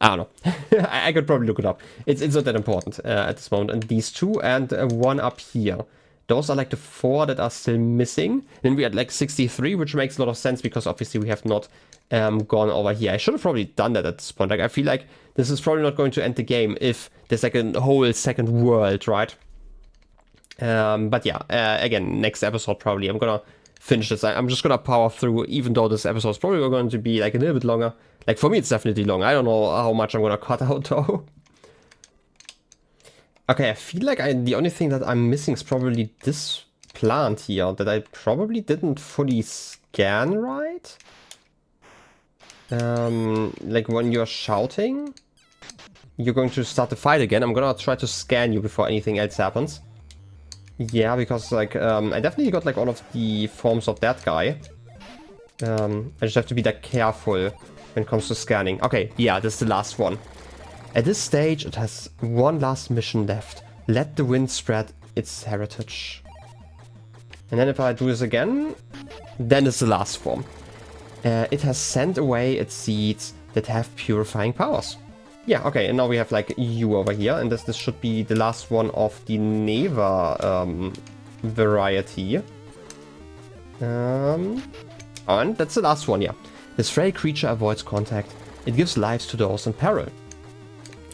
I don't know. I could probably look it up. It's not that important at this moment. And these two and one up here. Those are like the 4 that are still missing. Then we had like 63, which makes a lot of sense because obviously we have not gone over here. I should have probably done that at this point. Like I feel like this is probably not going to end the game if there's like a whole second world, right? But yeah, again, next episode probably I'm gonna finish this. I'm just gonna power through, even though this episode is probably going to be like a little bit longer. Like for me, it's definitely long. I don't know how much I'm gonna cut out though. Okay, I feel like the only thing that I'm missing is probably this plant here that I probably didn't fully scan right. Like when you're shouting, you're going to start the fight again. I'm gonna try to scan you before anything else happens. Yeah, because like I definitely got like all of the forms of that guy. I just have to be like careful when it comes to scanning. Okay, yeah, this is the last one. At this stage, it has one last mission left. Let the wind spread its heritage. And then if I do this again, then it's the last form. It has sent away its seeds that have purifying powers. Yeah, okay, and now we have like you over here, and this should be the last one of the Neva variety. And that's the last one, yeah. This frail creature avoids contact. It gives lives to those in peril.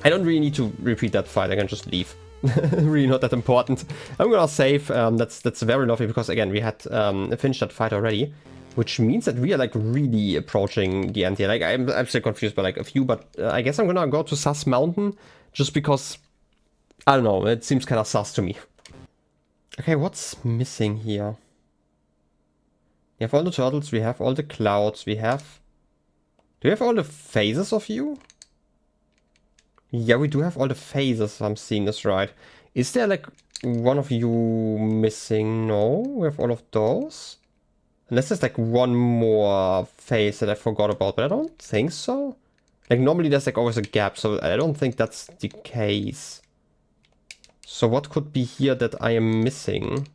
I don't really need to repeat that fight, I can just leave. Really not that important. I'm gonna save, that's very lovely, because again, we had finished that fight already. Which means that we are like really approaching the end here. Like I'm still confused by like a few, but I guess I'm gonna go to Sus Mountain just because, I don't know, it seems kind of sus to me. Okay, what's missing here? We have all the turtles, we have all the clouds, we have... Do we have all the phases of you? Yeah, we do have all the phases, if I'm seeing this right. Is there like one of you missing? No, we have all of those. Unless there's like one more phase that I forgot about, but I don't think so. Like normally there's like always a gap, so I don't think that's the case. So what could be here that I am missing?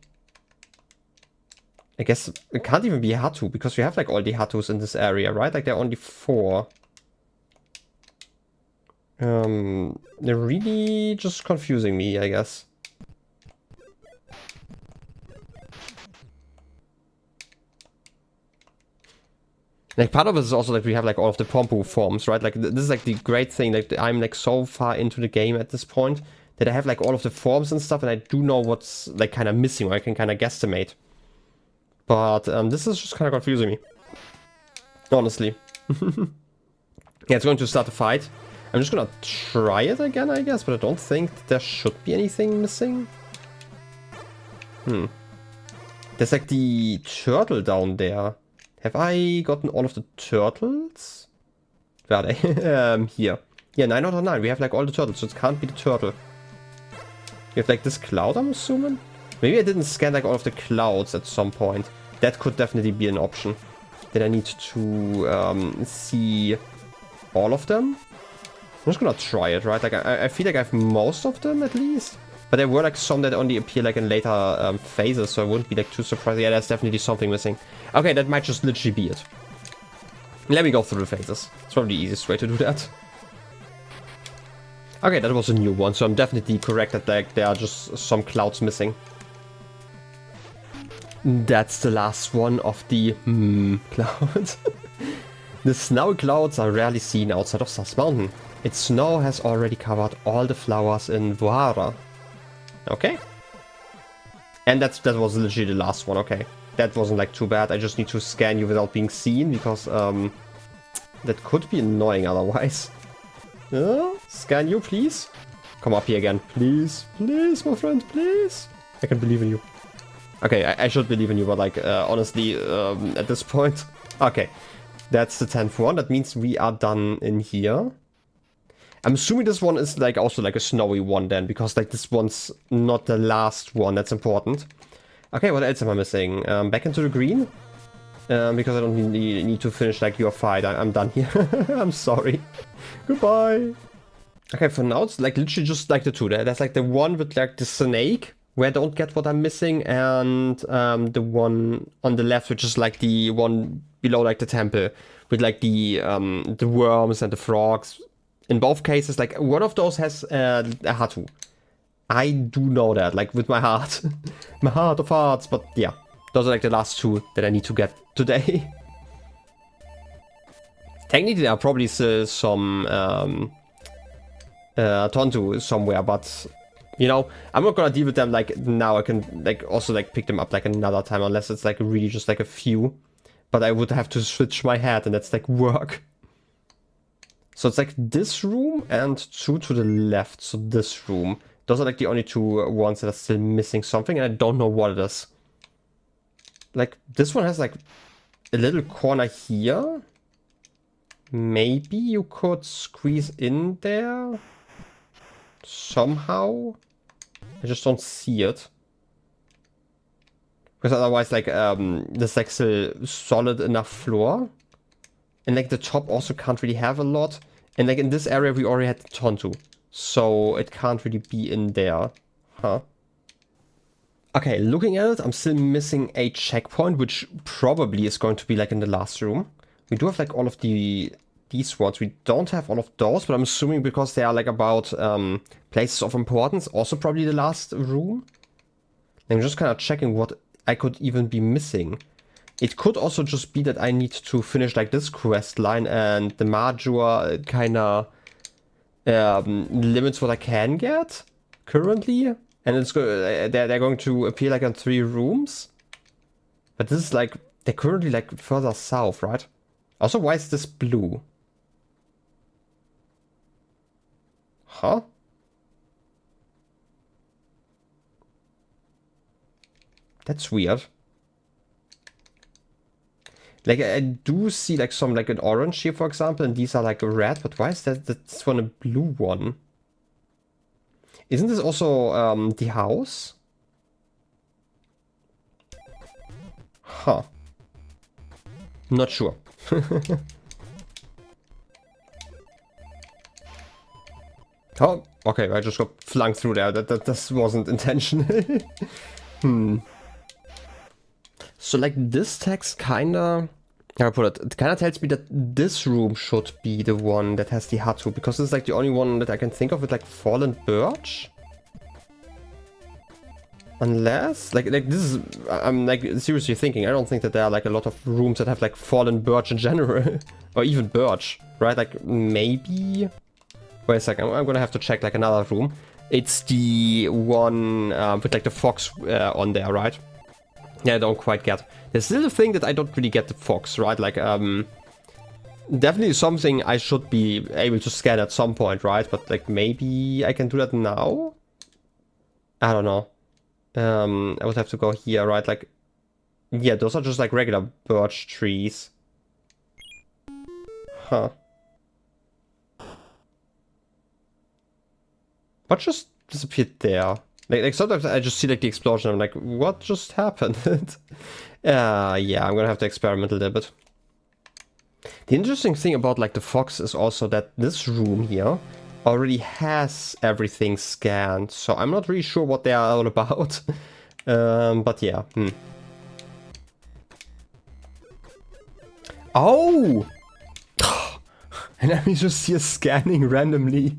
I guess it can't even be Hatu, because we have like all the Hatus in this area, right? Like there are only 4. They're really just confusing me, I guess. Like part of it is also like we have like all of the Pompu forms, right? Like this is like the great thing. Like I'm like so far into the game at this point that I have like all of the forms and stuff, and I do know what's like kind of missing, or I can kind of guesstimate. But this is just kind of confusing me, honestly. Yeah, it's going to start a fight. I'm just gonna try it again, I guess, but I don't think there should be anything missing. There's like the turtle down there. Have I gotten all of the turtles? Where are they? Here. Yeah, 9 out of 9. We have like all the turtles, so it can't be the turtle. We have like this cloud, I'm assuming? Maybe I didn't scan like all of the clouds at some point. That could definitely be an option. Then I need to see all of them. I'm just gonna try it, right? Like I feel like I have most of them at least. But there were like some that only appear like in later phases, so I wouldn't be like too surprised. Yeah, there's definitely something missing. Okay, that might just literally be it. Let me go through the phases. It's probably the easiest way to do that. Okay, that was a new one, so I'm definitely correct that like there are just some clouds missing. That's the last one of the clouds. The snowy clouds are rarely seen outside of Sus Mountain. Its snow has already covered all the flowers in Vuara. Okay. And that was literally the last one, okay. That wasn't like too bad. I just need to scan you without being seen because that could be annoying otherwise. Scan you, please. Come up here again. Please, please, my friend, please. I can believe in you. Okay, I should believe in you, but like, honestly, at this point... Okay, that's the 10th one. That means we are done in here. I'm assuming this one is like also like a snowy one then, because like this one's not the last one. That's important. Okay, what else am I missing? Back into the green. Because I don't need to finish like your fight. I'm done here. I'm sorry. Goodbye. Okay, for now it's like literally just like the two. There's like the one with like the snake, where I don't get what I'm missing, and the one on the left, which is like the one below like the temple, with like the worms and the frogs. In both cases, like one of those has a Hatu. I do know that, like with my heart. My heart of hearts, but yeah. Those are like the last two that I need to get today. Technically there are probably still some Tonttu somewhere, but you know, I'm not gonna deal with them like now. I can like also like pick them up like another time, unless it's like really just like a few. But I would have to switch my head, and that's like work. So it's like this room and two to the left. So this room. Those are like the only two ones that are still missing something, and I don't know what it is. Like this one has like a little corner here. Maybe you could squeeze in there somehow. I just don't see it. Because otherwise like there's like still solid enough floor. And like the top also can't really have a lot. And like in this area we already had the Tonttu. So it can't really be in there. Huh. Okay, looking at it, I'm still missing a checkpoint, which probably is going to be like in the last room. We do have like all of these ones. We don't have all of those, but I'm assuming because they are like about places of importance, also probably the last room. I'm just kind of checking what I could even be missing. It could also just be that I need to finish like this quest line, and the Major kind of limits what I can get currently. And it's they're going to appear like in 3 rooms. But this is like, they're currently like further south, right? Also, why is this blue? Huh? That's weird. Like, I do see like some like an orange here, for example, and these are like red, but why is that's one a blue one? Isn't this also the house? Huh. Not sure. Oh, okay, I just got flung through there. That wasn't intentional. So like this text kinda, how I put it kinda tells me that this room should be the one that has the Hatu, because it's like the only one that I can think of with like fallen birch. Unless, like this is, I'm like seriously thinking, I don't think that there are like a lot of rooms that have like fallen birch in general. Or even birch, right? Like maybe, wait a second, I'm gonna have to check like another room. It's the one with like the fox on there, right? Yeah, I don't quite get. There's still a thing that I don't really get the fox, right? Like, definitely something I should be able to scan at some point, right? But like, maybe I can do that now? I don't know. I would have to go here, right? Like, yeah, those are just like regular birch trees. Huh. What just disappeared there? Like sometimes I just see like the explosion. I'm like, what just happened? Yeah, I'm gonna have to experiment a little bit. The interesting thing about like the fox is also that this room here already has everything scanned. So I'm not really sure what they are all about. But yeah. Oh! And let me just see a scanning randomly.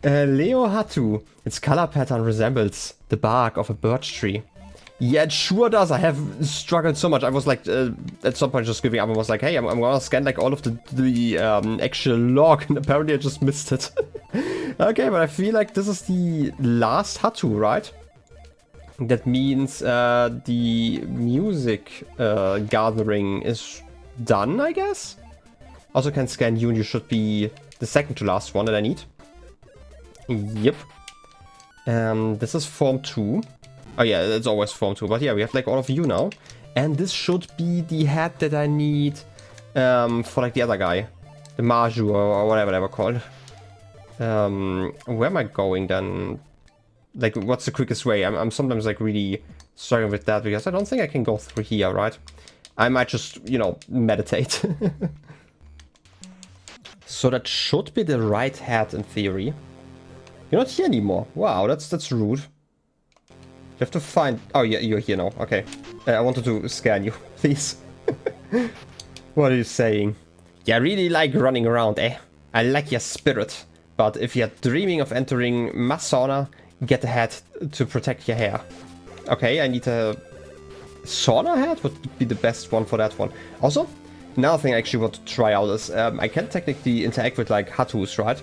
Leo Hatu. Its color pattern resembles the bark of a birch tree. Yeah, it sure does. I have struggled so much. I was like, at some point just giving up and was like, hey, I'm gonna scan like all of the actual log, and apparently I just missed it. Okay, but I feel like this is the last Hatu, right? That means the music gathering is done, I guess? Also can scan you, and you should be the second to last one that I need. Yep. This is form 2. Oh yeah, it's always form 2, but yeah, we have like all of you now. And this should be the hat that I need for like the other guy. The Maju or whatever they were called. Where am I going then? Like, what's the quickest way? I'm sometimes like really struggling with that because I don't think I can go through here, right? I might just, you know, meditate. So that should be the right hat in theory. You're not here anymore. Wow, that's rude. You have to find... Oh, yeah, you're here now. Okay. I wanted to scan you, please. What are you saying? Yeah, I really like running around, eh? I like your spirit. But if you're dreaming of entering my sauna, get a hat to protect your hair. Okay, I need a sauna hat? Would be the best one for that one. Also, another thing I actually want to try out is I can technically interact with like Hatus, right?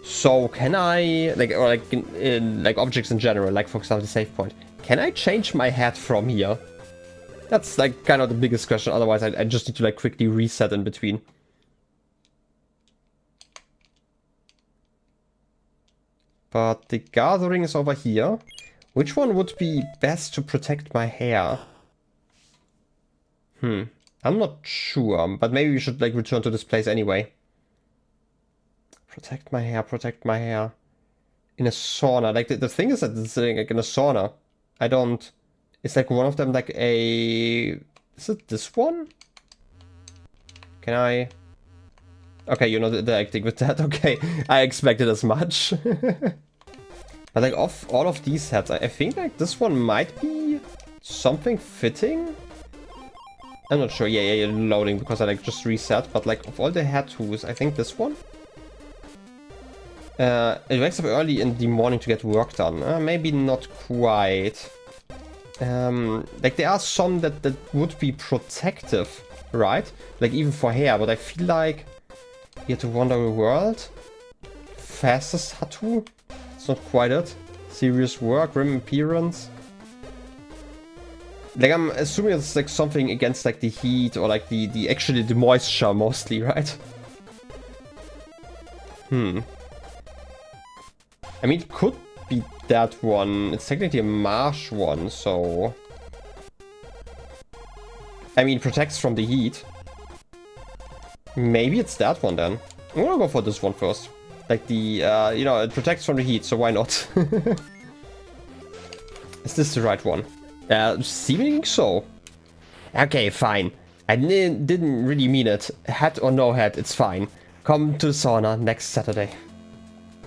So can I, like, or like in like objects in general, like for example the save point, can I change my hat from here? That's like kind of the biggest question, otherwise I just need to like quickly reset in between. But the gathering is over here. Which one would be best to protect my hair? I'm not sure, but maybe we should like return to this place anyway. Protect my hair, protect my hair. In a sauna. Like, the thing is that it's like in a sauna. I don't... It's like one of them like a... Is it this one? Can I... Okay, you're not interacting with that. Okay, I expected as much. But like, of all of these hats, I think like this one might be something fitting. I'm not sure. Yeah, you're loading because I like just reset. But like, of all the Hatus, I think this one. It wakes up early in the morning to get work done. Maybe not quite. Like there are some that would be protective, right? Like even for hair, but I feel like you have to wander the world. Fastest Hatu? It's not quite it. Serious work, grim appearance. Like I'm assuming it's like something against like the heat or like the actually the moisture mostly, right? I mean, it could be that one. It's technically a marsh one, so... I mean, it protects from the heat. Maybe it's that one then. I'm gonna go for this one first. Like the, you know, it protects from the heat, so why not? Is this the right one? Seemingly so. Okay, fine. I didn't really mean it. Hat or no hat, it's fine. Come to the sauna next Saturday.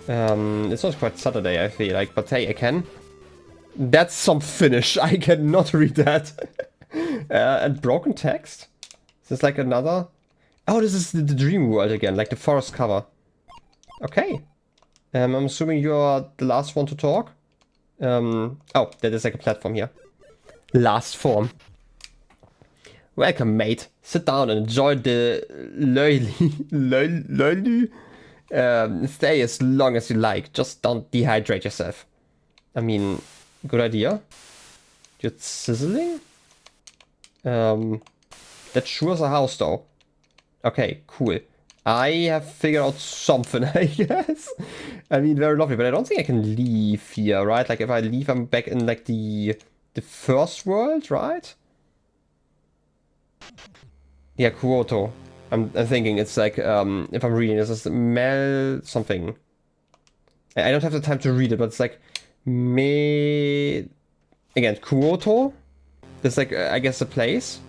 It's not quite Saturday, I feel like, but hey, I can. That's some Finnish. I cannot read that. And broken text? Is this like another? Oh, this is the dream world again, like the forest cover. Okay. I'm assuming you're the last one to talk. Oh, that is like a platform here. Last form. Welcome, mate. Sit down and enjoy the lolly. Stay as long as you like. Just don't dehydrate yourself. I mean, good idea. You're sizzling? That sure is a house though. Okay, cool. I have figured out something, I guess. I mean, very lovely, but I don't think I can leave here, right? Like if I leave, I'm back in like the first world, right? Yeah, Kuoto. I'm thinking it's like, if I'm reading this, is Mel something. I don't have the time to read it, but it's like again, Kuoto. That's like, I guess, a place.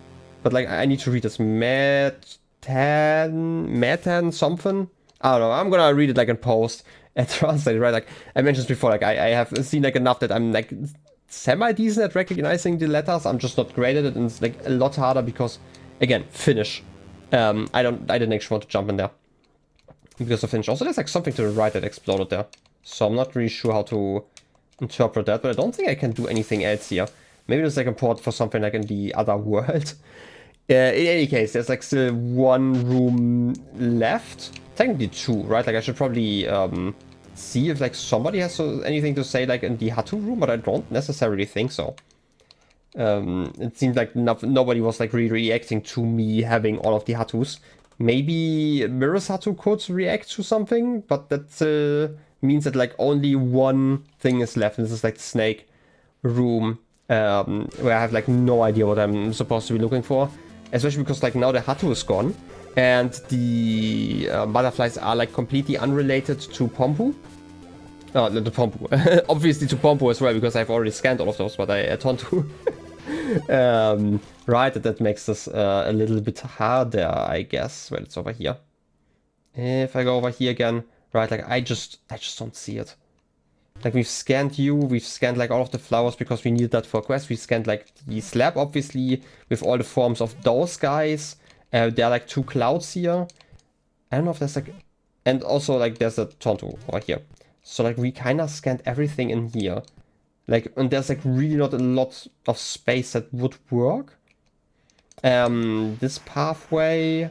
But like, I need to read this. Metan something. I don't know. I'm gonna read it like in post and translate it, right? Like I mentioned before, like I have seen like enough that I'm like semi-decent at recognizing the letters. I'm just not great at it, and it's like a lot harder because, again, Finnish. I didn't actually want to jump in there because of Finnish. Also, there's like something to the right that exploded there, so I'm not really sure how to interpret that. But I don't think I can do anything else here. Maybe there's like a port for something like in the other world. In any case, there's like still one room left. Technically two, right? Like I should probably see if like somebody has anything to say like in the Hatu room, but I don't necessarily think so. It seemed like nobody was like really reacting to me having all of the Hatus. Maybe Mirror's Hatu could react to something, but that means that like only one thing is left, and this is like the snake room, where I have like no idea what I'm supposed to be looking for. Especially because like now the Hatu is gone, and the butterflies are like completely unrelated to Pompu. Oh, not to Pompu. Obviously to Pompu as well, because I've already scanned all of those, but I Tonttu. Right, that makes this a little bit harder, I guess. Well, it's over here. If I go over here again, right, like I just don't see it. Like we've scanned you, we've scanned like all of the flowers because we need that for a quest. We scanned like the slab, obviously, with all the forms of those guys. There are like two clouds here. I don't know if there's like, and also like there's a Tonttu over here. So like we kind of scanned everything in here. Like, and there's like really not a lot of space that would work. This pathway.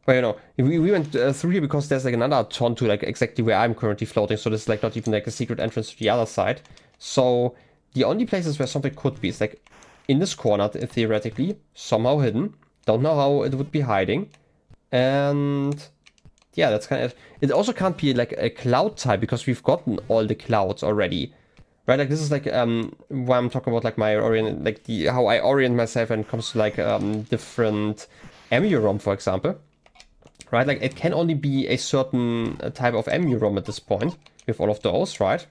Well, you know, we went through here because there's like another Tonttu, like exactly where I'm currently floating. So this is like not even like a secret entrance to the other side. So the only places where something could be is like in this corner, theoretically, somehow hidden. Don't know how it would be hiding. And yeah, that's kind of it. Also can't be like a cloud type because we've gotten all the clouds already. Right, like this is like why I'm talking about like my orient, like how I orient myself when it comes to like different EMUUROM, for example. Right, like it can only be a certain type of EMUUROM at this point with all of those, right?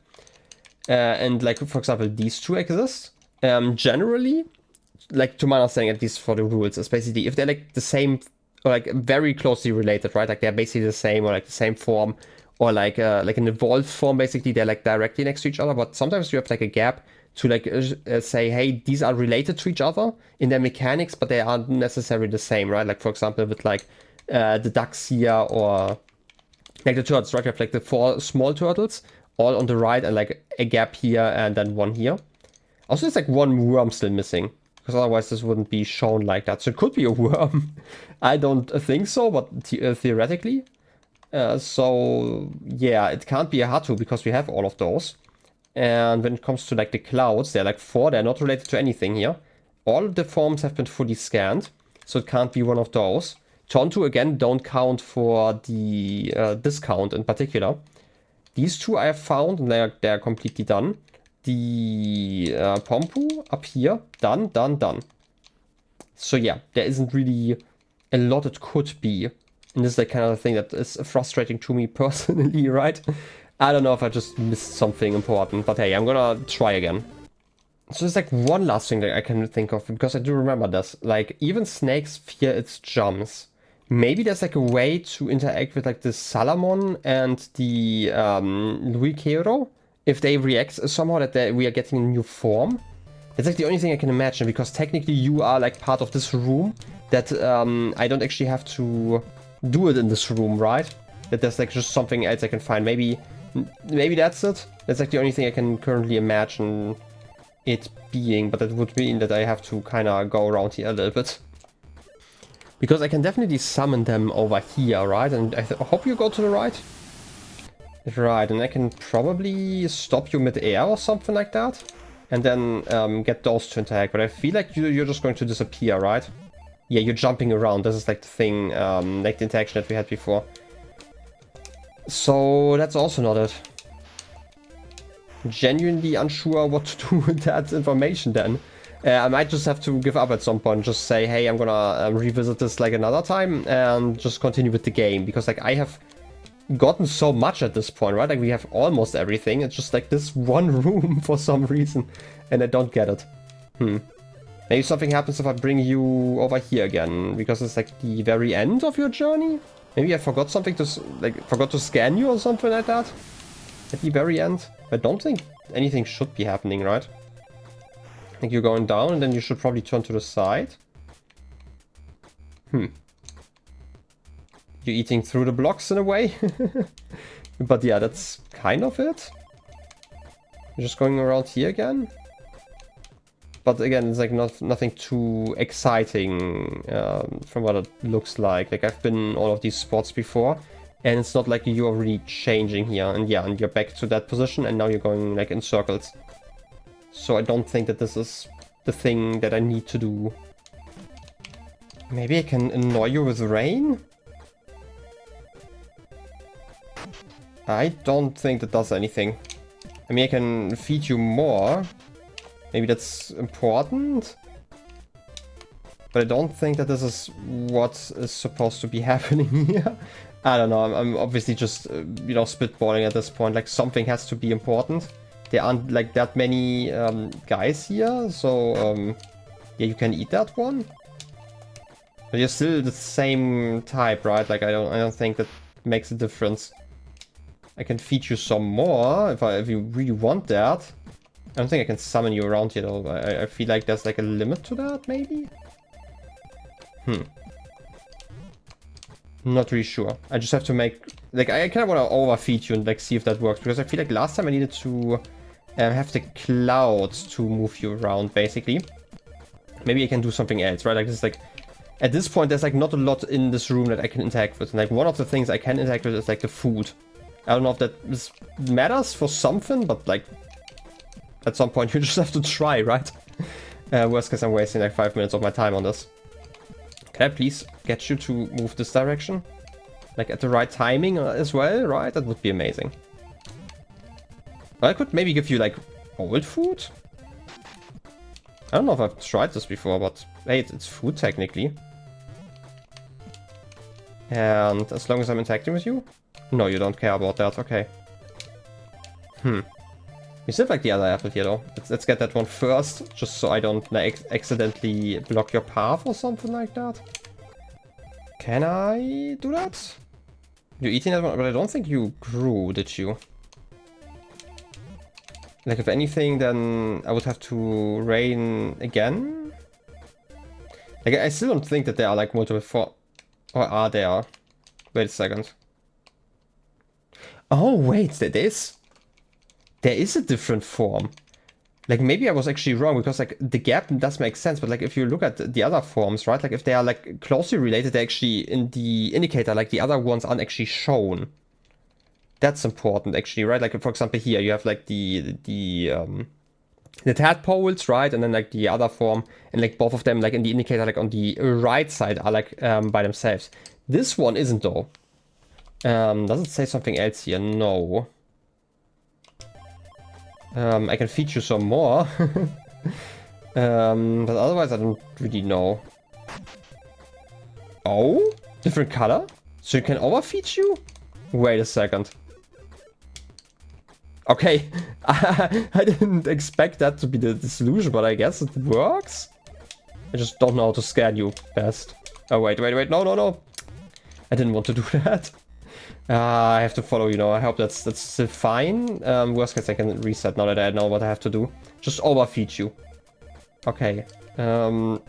And like for example, these two exist. Generally, like to my understanding, at least for the rules, is basically if they're like the same or like very closely related, right? Like they're basically the same or like the same form. Or like an evolved form, basically, they're like directly next to each other. But sometimes you have like a gap to like say, hey, these are related to each other in their mechanics, but they aren't necessarily the same, right? Like for example, with like the ducks here, or like the turtles, right? You have like the 4 small turtles all on the right, and like a gap here, and then one here. Also, there's like one worm still missing, because otherwise this wouldn't be shown like that. So it could be a worm. I don't think so, but theoretically. So yeah, it can't be a Hatu because we have all of those. And when it comes to like the clouds, they're like 4, they're not related to anything here. All of the forms have been fully scanned, so it can't be one of those. Tonttu again don't count for the discount in particular. These two I have found, and they're completely done. The Pompu up here, done. So yeah, there isn't really a lot it could be. And this is the kind of thing that is frustrating to me personally, right? I don't know if I just missed something important, but hey, I'm gonna try again. So there's like one last thing that I can think of, because I do remember this. Like, even snakes fear its jumps. Maybe there's like a way to interact with like the Salamon and the Luikero, if they react somehow that we are getting a new form. That's like the only thing I can imagine, because technically you are like part of this room that I don't actually have to do it in this room, right? That there's like just something else I can find. Maybe that's it. That's like the only thing I can currently imagine it being, but that would mean that I have to kind of go around here a little bit. Because I can definitely summon them over here, right? And I hope you go to the right. Right, and I can probably stop you mid-air or something like that. And then get those to interact. But I feel like you're just going to disappear, right? Yeah, you're jumping around. This is like the thing, like the interaction that we had before. So that's also not it. Genuinely unsure what to do with that information then. I might just have to give up at some point. Just say, hey, I'm gonna revisit this like another time and just continue with the game. Because like I have gotten so much at this point, right? Like we have almost everything. It's just like this one room for some reason. And I don't get it. Maybe something happens if I bring you over here again, because it's like the very end of your journey? Maybe I forgot something forgot to scan you or something like that? At the very end? I don't think anything should be happening, right? I think you're going down and then you should probably turn to the side. You're eating through the blocks in a way. But yeah, that's kind of it. You're just going around here again. but again, it's like nothing too exciting from what it looks like. Like I've been in all of these spots before, and it's not like you're really changing here. And yeah, and you're back to that position, and now you're going like in circles. So I don't think that this is the thing that I need to do. Maybe I can annoy you with rain? I don't think that does anything. I mean, I can feed you more. Maybe that's important. But I don't think that this is what is supposed to be happening here. I don't know, I'm obviously just, you know, spitballing at this point. Like, something has to be important. There aren't, like, that many guys here, so, yeah, you can eat that one. But you're still the same type, right? Like, I don't think that makes a difference. I can feed you some more if you really want that. I don't think I can summon you around here though. I feel like there's like a limit to that, maybe? Not really sure. I just have to make... Like, I kind of want to overfeed you and like see if that works. Because I feel like last time I needed to have the clouds to move you around, basically. Maybe I can do something else, right? Like, this is like... At this point, there's like not a lot in this room that I can interact with. And like, one of the things I can interact with is like the food. I don't know if that matters for something, but like, at some point you just have to try, right? Worst case, I'm wasting like 5 minutes of my time on this. Can I please get you to move this direction? Like at the right timing as well, right? That would be amazing. I could maybe give you like old food? I don't know if I've tried this before, but hey, it's food technically. And as long as I'm interacting with you? No, you don't care about that. Okay. You still like the other apple here, though. Let's get that one first, just so I don't like, accidentally block your path or something like that. Can I do that? You're eating that one, but I don't think you grew, did you? Like, if anything, then I would have to rain again? Like, I still don't think that there are, like, multiple for... Or are there? Wait a second. Oh, wait, there is a different form. Like, maybe I was actually wrong, because, like, the gap does make sense, but, like, if you look at the other forms, right? Like, if they are, like, closely related, they're actually in the indicator, like, the other ones aren't actually shown. That's important, actually, right? Like, for example, here, you have, like, the tadpoles, right? And then, like, the other form, and, like, both of them, like, in the indicator, like, on the right side are, like, by themselves. This one isn't, though. Does it say something else here? No. I can feed you some more. But otherwise I don't really know. Oh? Different color? So you can overfeed you? Wait a second. Okay. I didn't expect that to be the solution, but I guess it works? I just don't know how to scan you best. Oh, wait. No. I didn't want to do that. I have to follow, you know. I hope that's still fine. Worst case, I can reset now that I know what I have to do. Just overfeed you. Okay. I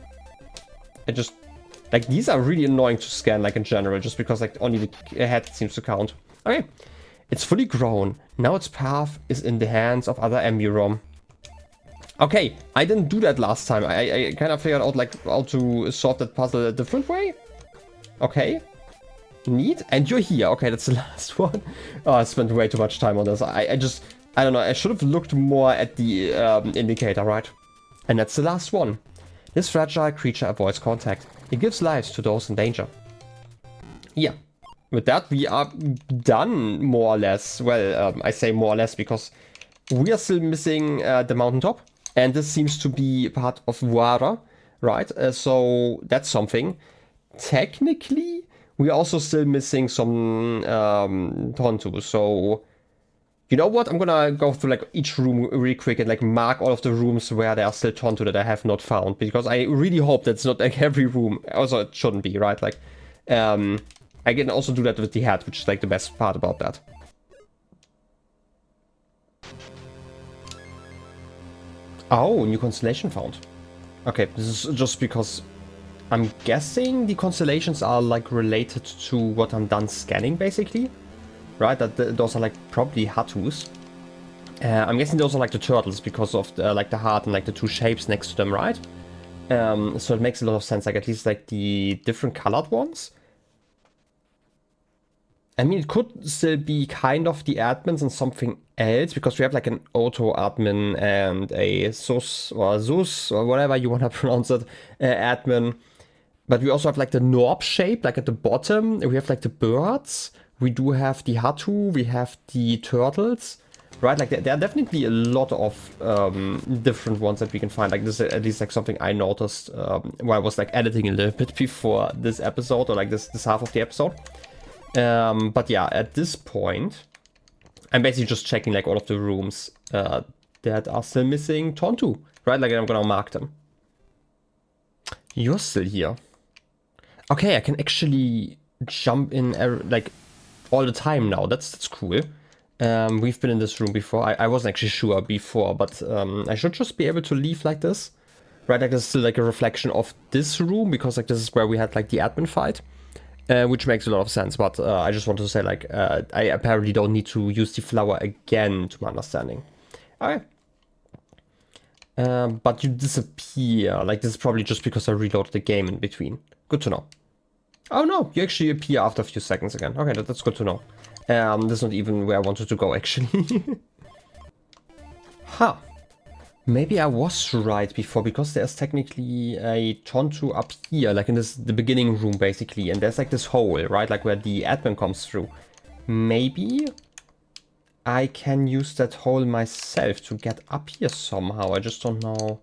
just... Like, these are really annoying to scan, like, in general, just because, like, only the head seems to count. Okay. It's fully grown. Now its path is in the hands of other EMUUROM. Okay, I didn't do that last time. I kind of figured out, like, how to solve that puzzle a different way. Okay. Neat. And you're here. Okay, that's the last one. Oh, I spent way too much time on this. I don't know. I should have looked more at the indicator, right? And that's the last one. This fragile creature avoids contact. It gives lives to those in danger. Yeah. With that, we are done, more or less. Well, I say more or less because we are still missing the mountaintop. And this seems to be part of Wara, right? So that's something. Technically... we're also still missing some Tonttu, so... You know what? I'm gonna go through like each room really quick and like mark all of the rooms where there are still Tonttu that I have not found. Because I really hope that's not like every room. Also, it shouldn't be, right? Like, I can also do that with the hat, which is like the best part about that. Oh, new constellation found. Okay, this is just because... I'm guessing the constellations are like related to what I'm done scanning, basically. Right? That those are like probably Hattus. I'm guessing those are like the turtles because of the, like the heart and like the two shapes next to them, right? So it makes a lot of sense, like at least like the different colored ones. I mean, it could still be kind of the admins and something else, because we have like an auto admin and a sus or whatever you want to pronounce it, admin. But we also have like the Norb shape, like at the bottom. We have like the birds. We do have the Hatu. We have the turtles. Right, like there are definitely a lot of different ones that we can find. Like this is at least like something I noticed while I was like editing a little bit before this episode, or like this half of the episode. But yeah, at this point, I'm basically just checking like all of the rooms that are still missing Tonttu. Right, like I'm gonna mark them. You're still here. Okay, I can actually jump in like all the time now. That's cool. We've been in this room before. I wasn't actually sure before, but I should just be able to leave like this. Right, like this is still like a reflection of this room, because like this is where we had like the admin fight. Which makes a lot of sense, but I just wanted to say like I apparently don't need to use the flower again, to my understanding. Okay. But you disappear. Like this is probably just because I reloaded the game in between. Good to know. Oh no, you actually appear after a few seconds again. Okay, that's good to know. That's not even where I wanted to go, actually. Huh. Maybe I was right before, because there's technically a Tonttu up here, like in the beginning room, basically. And there's like this hole, right? Like where the admin comes through. Maybe I can use that hole myself to get up here somehow. I just don't know.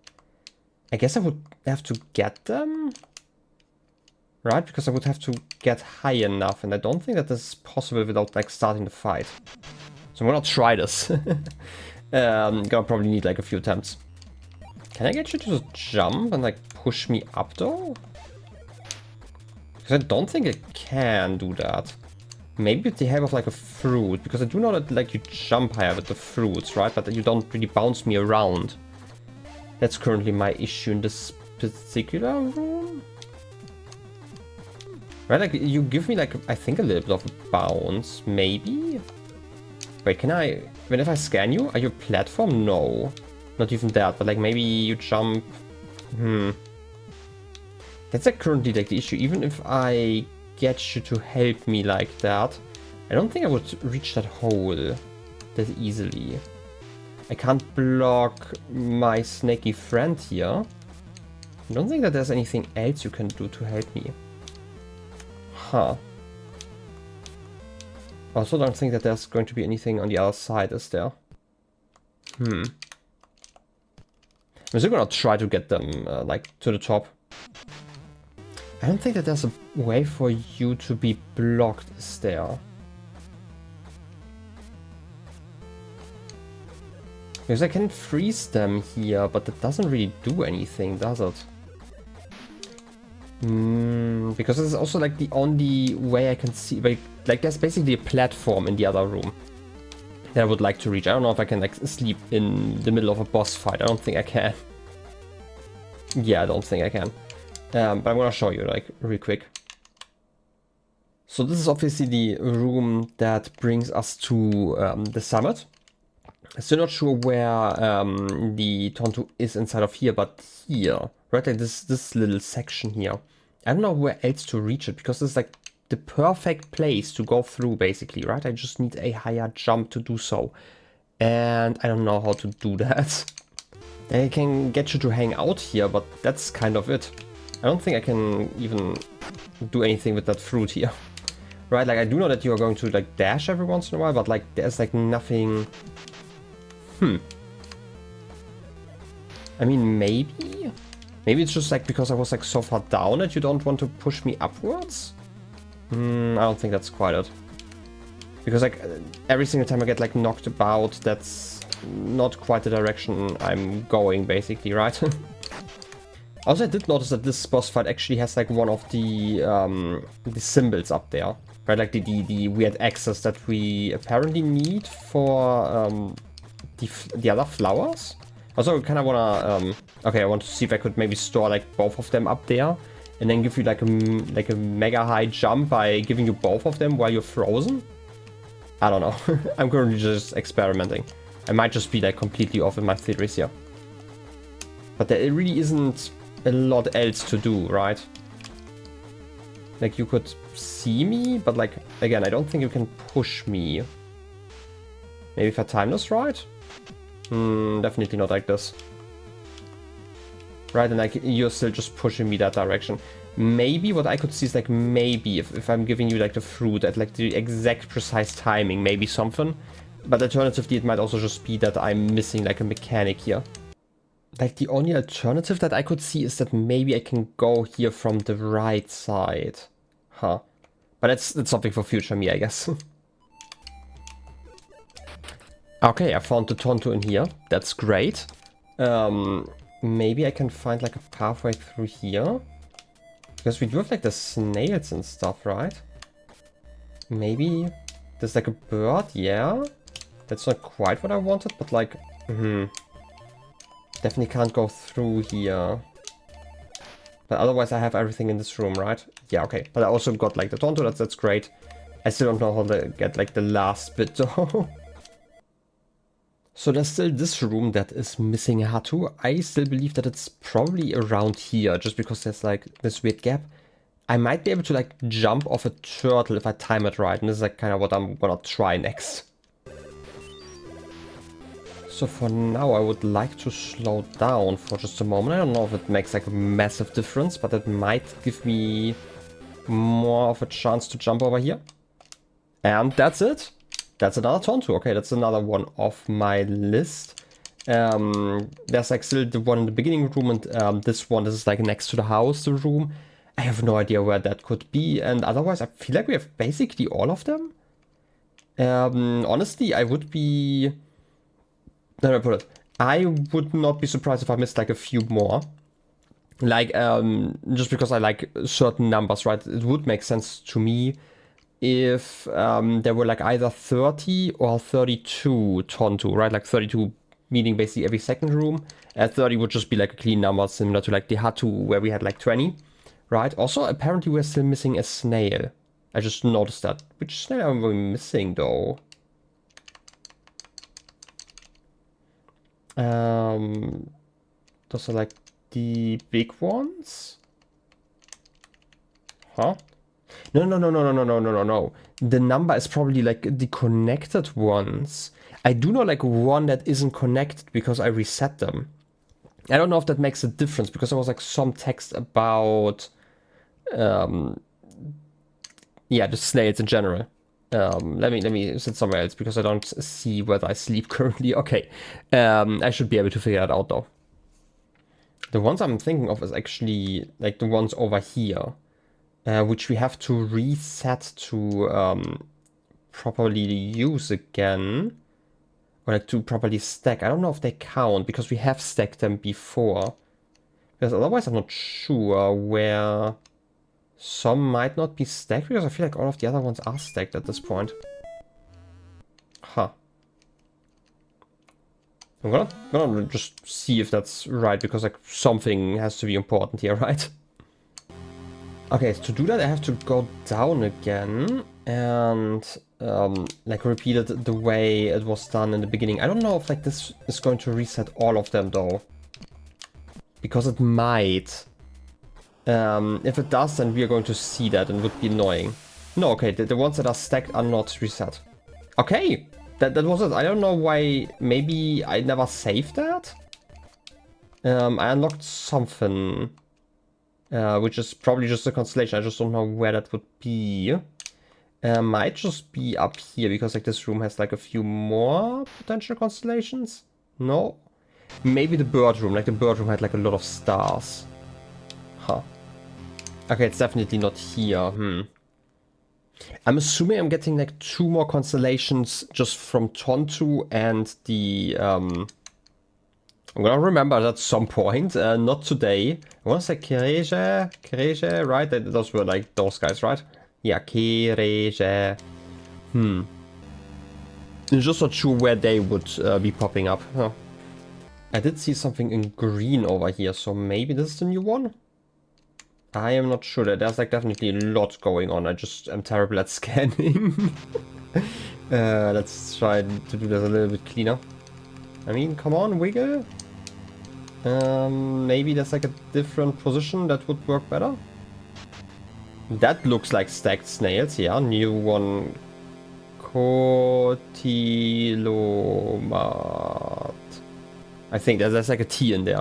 I guess I would have to get them. Right, because I would have to get high enough, and I don't think that this is possible without like starting the fight. So I'm gonna try this. Gonna probably need like a few attempts. Can I get you to jump and like push me up though? Because I don't think I can do that. Maybe with the help of like a fruit, because I do know that like you jump higher with the fruits, right? But you don't really bounce me around. That's currently my issue in this particular room. Right, like you give me like, I think a little bit of a bounce, maybe? Wait, can I, if I scan you, are you a platform? No, not even that, but like maybe you jump, That's like currently like the issue. Even if I get you to help me like that, I don't think I would reach that hole that easily. I can't block my snaky friend here. I don't think that there's anything else you can do to help me. Huh. I also don't think that there's going to be anything on the other side, is there? I'm still gonna try to get them, like, to the top. I don't think that there's a way for you to be blocked, is there? Because I can freeze them here, but that doesn't really do anything, does it? Because this is also like the only way I can see, like there's basically a platform in the other room that I would like to reach. I don't know if I can like sleep in the middle of a boss fight. I don't think I can. Yeah, I don't think I can. But I'm gonna show you like real quick. So this is obviously the room that brings us to the summit. Still not sure where the Tonttu is inside of here, but here, right, like this little section here. I don't know where else to reach it, because it's like the perfect place to go through, basically, right? I just need a higher jump to do so. And I don't know how to do that. I can get you to hang out here, but that's kind of it. I don't think I can even do anything with that fruit here. Right, like I do know that you are going to like dash every once in a while, but like there's like nothing... I mean, maybe it's just like because I was like so far down that you don't want to push me upwards? I don't think that's quite it. Because like every single time I get like knocked about, that's not quite the direction I'm going, basically, right? Also, I did notice that this boss fight actually has like one of the symbols up there, right? Like the weird axes that we apparently need for the other flowers. Also, I kind of wanna okay, I want to see if I could maybe store like both of them up there, and then give you like a mega high jump by giving you both of them while you're frozen. I don't know. I'm currently just experimenting. I might just be like completely off in my theories here. But there really isn't a lot else to do, right? Like you could see me, but like, again, I don't think you can push me. Maybe if I time this right? Definitely not like this. Right, and like you're still just pushing me that direction. Maybe what I could see is like maybe if I'm giving you like the fruit at like the exact precise timing, maybe something. But alternatively, it might also just be that I'm missing like a mechanic here. Like the only alternative that I could see is that maybe I can go here from the right side. Huh. But that's something for future me, I guess. Okay, I found the Tonttu in here. That's great. Maybe I can find like a pathway through here. Because we do have like the snails and stuff, right? Maybe there's like a bird, yeah. That's not quite what I wanted, but like, definitely can't go through here. But otherwise I have everything in this room, right? Yeah, okay. But I also got like the Tonttu, that's great. I still don't know how to get like the last bit though. So there's still this room that is missing a Hatu. I still believe that it's probably around here, just because there's like this weird gap. I might be able to like jump off a turtle if I time it right, and this is like kind of what I'm gonna try next. So for now I would like to slow down for just a moment. I don't know if it makes like a massive difference, but it might give me more of a chance to jump over here. And that's it. That's another Tonttu. Okay, that's another one off my list. There's like still the one in the beginning room, and this one is like next to the house, the room. I have no idea where that could be, and otherwise I feel like we have basically all of them. Honestly, I would be... How do I put it? I would not be surprised if I missed like a few more. Like, just because I like certain numbers, right? It would make sense to me if there were like either 30 or 32 Tonttu, right? Like 32 meaning basically every second room. 30 would just be like a clean number similar to like the Hatu where we had like 20, right? Also, apparently we're still missing a snail. I just noticed that. Which snail are we missing though? Those are like the big ones? Huh? No. The number is probably like the connected ones. I do know like one that isn't connected because I reset them. I don't know if that makes a difference because there was like some text about, yeah, the snails in general. Let me sit somewhere else because I don't see whether I sleep currently. Okay, I should be able to figure that out though. The ones I'm thinking of is actually like the ones over here. Which we have to reset to properly use again. Or like to properly stack. I don't know if they count because we have stacked them before. Because otherwise I'm not sure where some might not be stacked. Because I feel like all of the other ones are stacked at this point. Huh. I'm gonna just see if that's right. Because like something has to be important here, right? Okay, so to do that I have to go down again and like repeat it the way it was done in the beginning. I don't know if like this is going to reset all of them though. Because it might. If it does, then we are going to see that and it would be annoying. No, okay, the ones that are stacked are not reset. Okay, that was it. I don't know why, maybe I never saved that? I unlocked something. Which is probably just a constellation. I just don't know where that would be. Might just be up here because like this room has like a few more potential constellations. No, maybe the bird room. Like the bird room had like a lot of stars. Huh. Okay, it's definitely not here. I'm assuming I'm getting like 2 more constellations just from Tonttu and the I'm gonna remember that at some point, not today. I wanna say Kereje, right? Those were like those guys, right? Yeah, Kereje. I'm just not sure where they would be popping up. Huh. I did see something in green over here, so maybe this is the new one? I am not sure. There's like definitely a lot going on. I just am terrible at scanning. Let's try to do this a little bit cleaner. I mean, come on, wiggle. Maybe there's like a different position that would work better. That looks like stacked snails. Yeah, new one. Cotilomat. I think there's like a T in there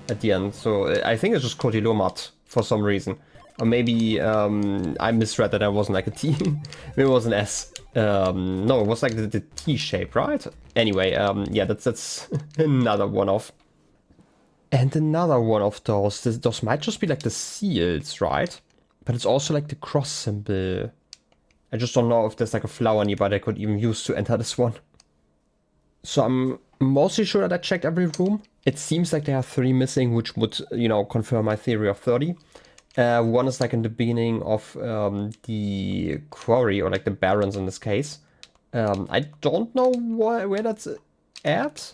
at the end. So I think it's just Cotilomat for some reason. Or maybe I misread that. I wasn't like a T. Maybe it was an S. No, it was like the T shape, right? Anyway, yeah, that's another one of. And another one of those. Those might just be like the seals, right? But it's also like the cross symbol. I just don't know if there's like a flower nearby that I could even use to enter this one. So I'm mostly sure that I checked every room. It seems like there are 3 missing, which would, you know, confirm my theory of 30. One is like in the beginning of the quarry, or like the barrens in this case. I don't know where that's at,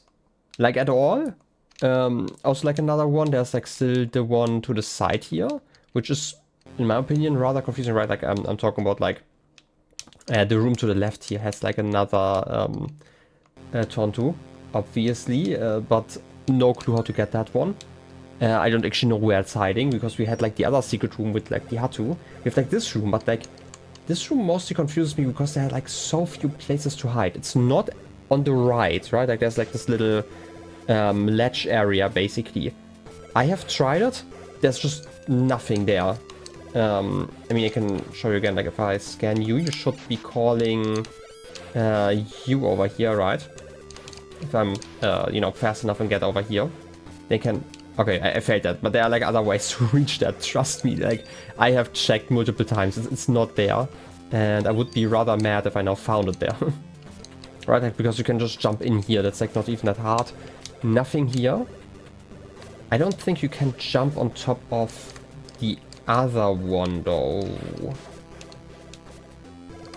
like at all. Also like another one, there's like still the one to the side here, which is, in my opinion, rather confusing, right? Like I'm talking about like the room to the left here has like another Tonttu, obviously, but no clue how to get that one. I don't actually know where it's hiding, because we had like the other secret room with like the Hatu. We have like this room, but like this room mostly confuses me because there are like so few places to hide. It's not on the right? Like there's like this little ledge area basically. I have tried it. There's just nothing there. I mean, I can show you again. Like if I scan you, you should be calling you over here, right? If I'm, you know, fast enough and get over here, they can. Okay, I failed that, but there are like other ways to reach that. Trust me, like I have checked multiple times. It's not there, and I would be rather mad if I now found it there. Right, like, because you can just jump in here. That's like not even that hard. Nothing here. I don't think you can jump on top of the other one though.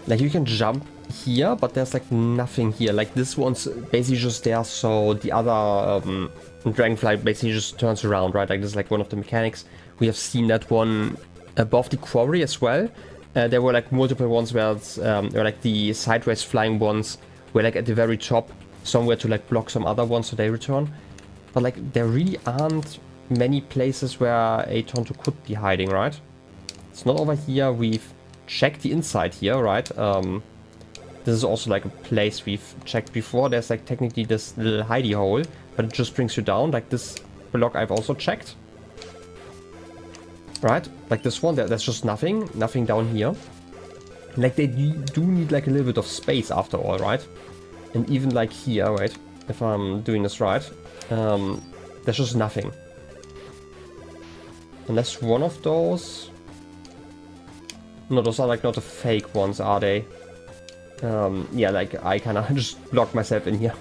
Like you can jump here, but there's like nothing here. Like this one's basically just there, so the other dragonfly basically just turns around, right? Like this is like one of the mechanics. We have seen that one above the quarry as well. There were like multiple ones where it's, or like the sideways flying ones were like at the very top, somewhere to like block some other ones so they return. But like there really aren't many places where a Tonttu could be hiding, right? It's not over here. We've checked the inside here, right? This is also like a place we've checked before. There's like technically this little hidey hole, but it just brings you down. Like this block I've also checked. Right? Like this one, there's just nothing down here. Like they do need like a little bit of space after all, right? And even like here, right? If I'm doing this right, there's just nothing. Unless one of those... No, those are like not the fake ones, are they? Yeah, like I kind of just blocked myself in here.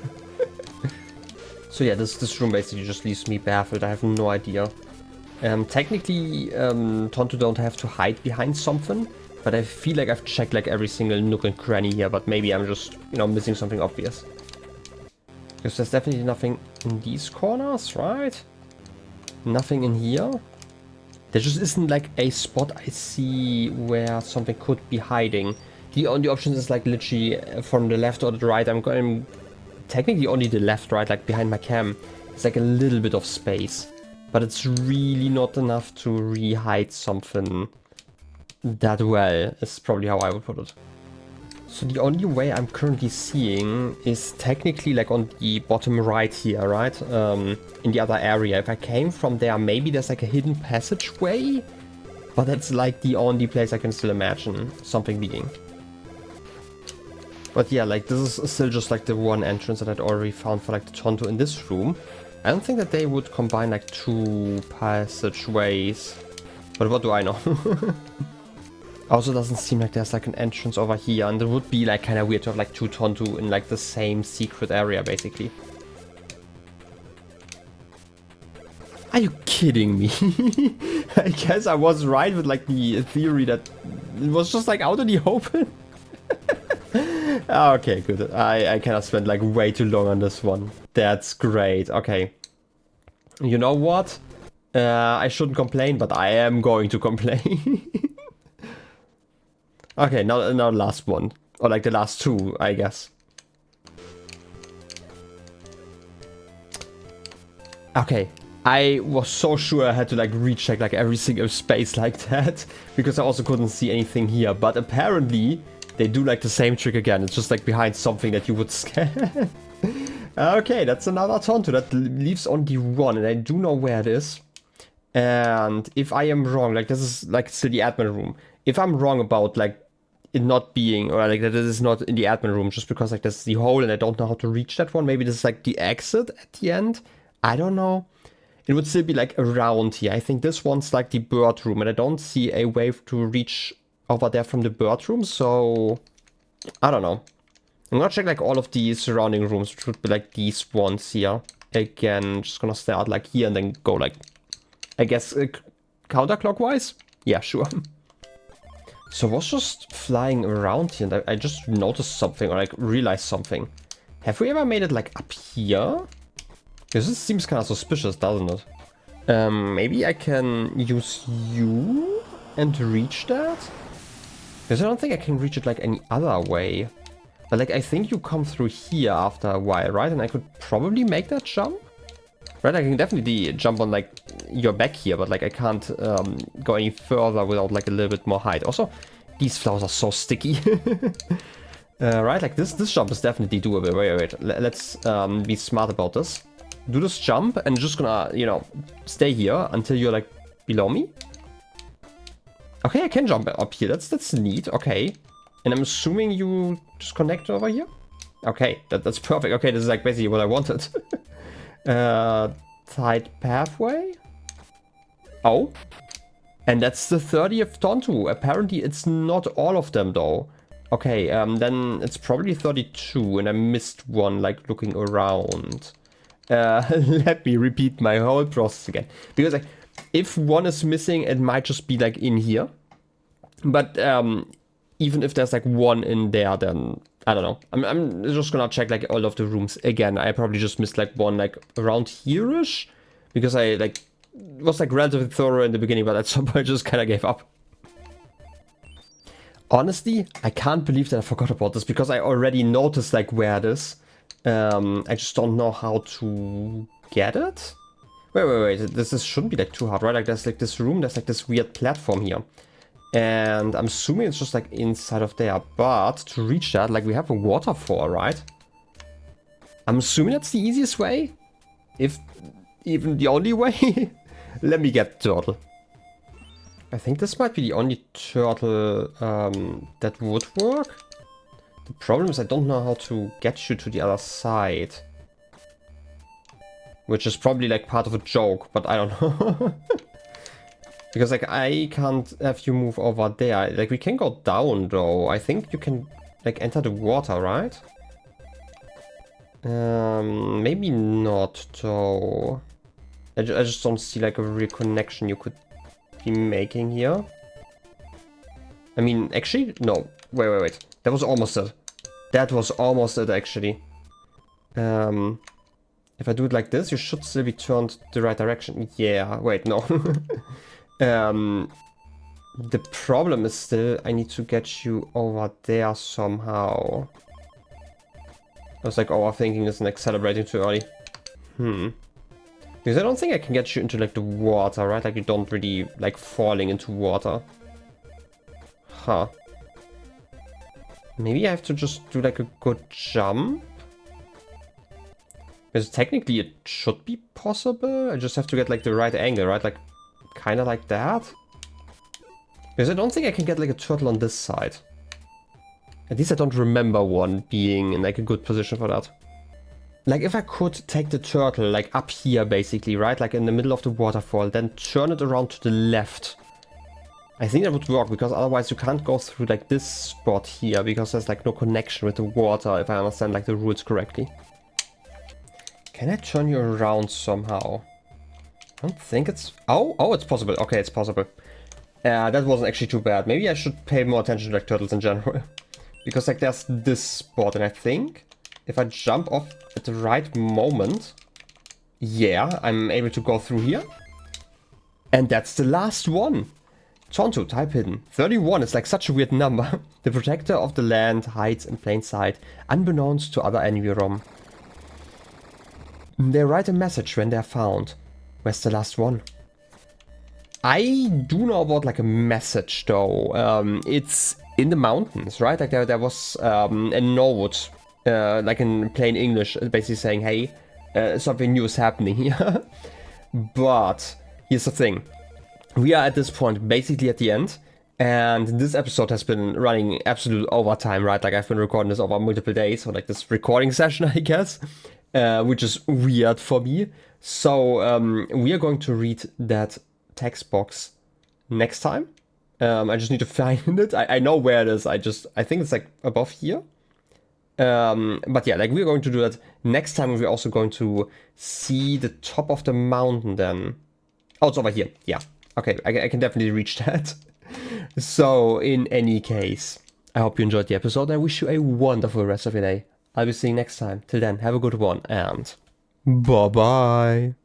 So yeah, this room basically just leaves me baffled. I have no idea. Technically, Tonttu don't have to hide behind something, but I feel like I've checked like every single nook and cranny here, but maybe I'm just, you know, missing something obvious. Because there's definitely nothing in these corners, right? Nothing in here. There just isn't like a spot I see where something could be hiding. The only options is like literally from the left or the right. I'm going technically only the left, right? Like behind my cam. It's like a little bit of space. But it's really not enough to re-hide something that well, is probably how I would put it. So the only way I'm currently seeing is technically like on the bottom right here, right? In the other area. If I came from there, maybe there's like a hidden passageway. But that's like the only place I can still imagine something being. But yeah, like this is still just like the one entrance that I'd already found for like the Tonttu in this room. I don't think that they would combine like 2 passageways. But what do I know? Also doesn't seem like there's like an entrance over here, and it would be like kind of weird to have like 2 Tonttu in like the same secret area basically. Are you kidding me? I guess I was right with like the theory that it was just like out in the open. Okay, good. I kind of spent like way too long on this one. That's great. Okay. You know what? I shouldn't complain, but I am going to complain. Okay, now the last one. Or like the last 2, I guess. Okay, I was so sure I had to like recheck like every single space like that, because I also couldn't see anything here, but apparently they do like the same trick again. It's just like behind something that you would scan. Okay, that's another Tonttu that leaves only one, and I do know where it is. And if I am wrong, like this is like still the admin room. If I'm wrong about like it not being, or like that this is not in the admin room just because like there's the hole and I don't know how to reach that one, maybe this is like the exit at the end. I don't know. It would still be like around here. I think this one's like the bird room, and I don't see a way to reach over there from the bird room, so I don't know. I'm gonna check like all of the surrounding rooms, which would be like these ones here. Again, just gonna start like here and then go like, I guess, counterclockwise? Yeah, sure. So I was just flying around here and I just noticed something, or like realized something. Have we ever made it like up here? Because this seems kind of suspicious, doesn't it? Maybe I can use you and reach that? Because I don't think I can reach it like any other way. But like, I think you come through here after a while, right? And I could probably make that jump? Right, I can definitely jump on like your back here, but like I can't go any further without like a little bit more height. Also, these flowers are so sticky. Right, like this jump is definitely doable. Wait. Let's be smart about this. Do this jump and just gonna, you know, stay here until you're like below me. Okay, I can jump up here. That's neat. Okay, and I'm assuming you just connect over here. Okay, that's perfect. Okay, this is like basically what I wanted. Tight pathway. Oh, and that's the 30th Tonttu. Apparently it's not all of them though. Okay, then it's probably 32 and I missed one like looking around. Let me repeat my whole process again, because like if one is missing, it might just be like in here, but even if there's like one in there, then I don't know. I'm just gonna check like all of the rooms again. I probably just missed like one like around here-ish, because I like was like relatively thorough in the beginning, but at some point I just kind of gave up. Honestly, I can't believe that I forgot about this, because I already noticed like where it is. I just don't know how to get it. Wait. This shouldn't be like too hard, right? Like there's like this room, there's like this weird platform here. And I'm assuming it's just like inside of there. But to reach that, like we have a waterfall, right? I'm assuming that's the easiest way. If even the only way. Let me get turtle. I think this might be the only turtle that would work. The problem is I don't know how to get you to the other side. Which is probably like part of a joke, but I don't know. Because like I can't have you move over there. Like we can go down though. I think you can like enter the water, right? Maybe not though. I just don't see like a real connection you could be making here. I mean, actually, no. Wait. That was almost it. That was almost it, actually. If I do it like this, you should still be turned the right direction. Yeah, wait, no. The problem is still, I need to get you over there somehow. I was like overthinking this and like celebrating too early. Because I don't think I can get you into like the water, right? Like you don't really like falling into water. Huh. Maybe I have to just do like a good jump? Because technically it should be possible. I just have to get like the right angle, right? Like kind of like that. Because I don't think I can get like a turtle on this side. At least I don't remember one being in like a good position for that. Like if I could take the turtle like up here basically, right? Like in the middle of the waterfall, then turn it around to the left. I think that would work, because otherwise you can't go through like this spot here, because there's like no connection with the water, if I understand like the rules correctly. Can I turn you around somehow? I don't think it's... Oh, it's possible. Okay, it's possible. That wasn't actually too bad. Maybe I should pay more attention to like turtles in general. Because like there's this spot, and I think if I jump off at the right moment, yeah, I'm able to go through here. And that's the last one. Tonttu, type hidden. 31 is like such a weird number. The protector of the land hides in plain sight, unbeknownst to other EMUUROM. They write a message when they're found. Where's the last one? I do know about like a message though. It's in the mountains, right? Like there was a note, like in plain English, basically saying, hey, something new is happening here. But here's the thing. We are at this point basically at the end. And this episode has been running absolute overtime, right? Like I've been recording this over multiple days, or like this recording session, I guess, which is weird for me. So we are going to read that text box next time. I just need to find it. I know where it is. I think it's like above here. But yeah, like we're going to do that next time. We're also going to see the top of the mountain then. Oh, it's over here. Yeah. Okay, I can definitely reach that. So, in any case, I hope you enjoyed the episode. I wish you a wonderful rest of your day. I'll be seeing you next time. Till then, have a good one and bye-bye.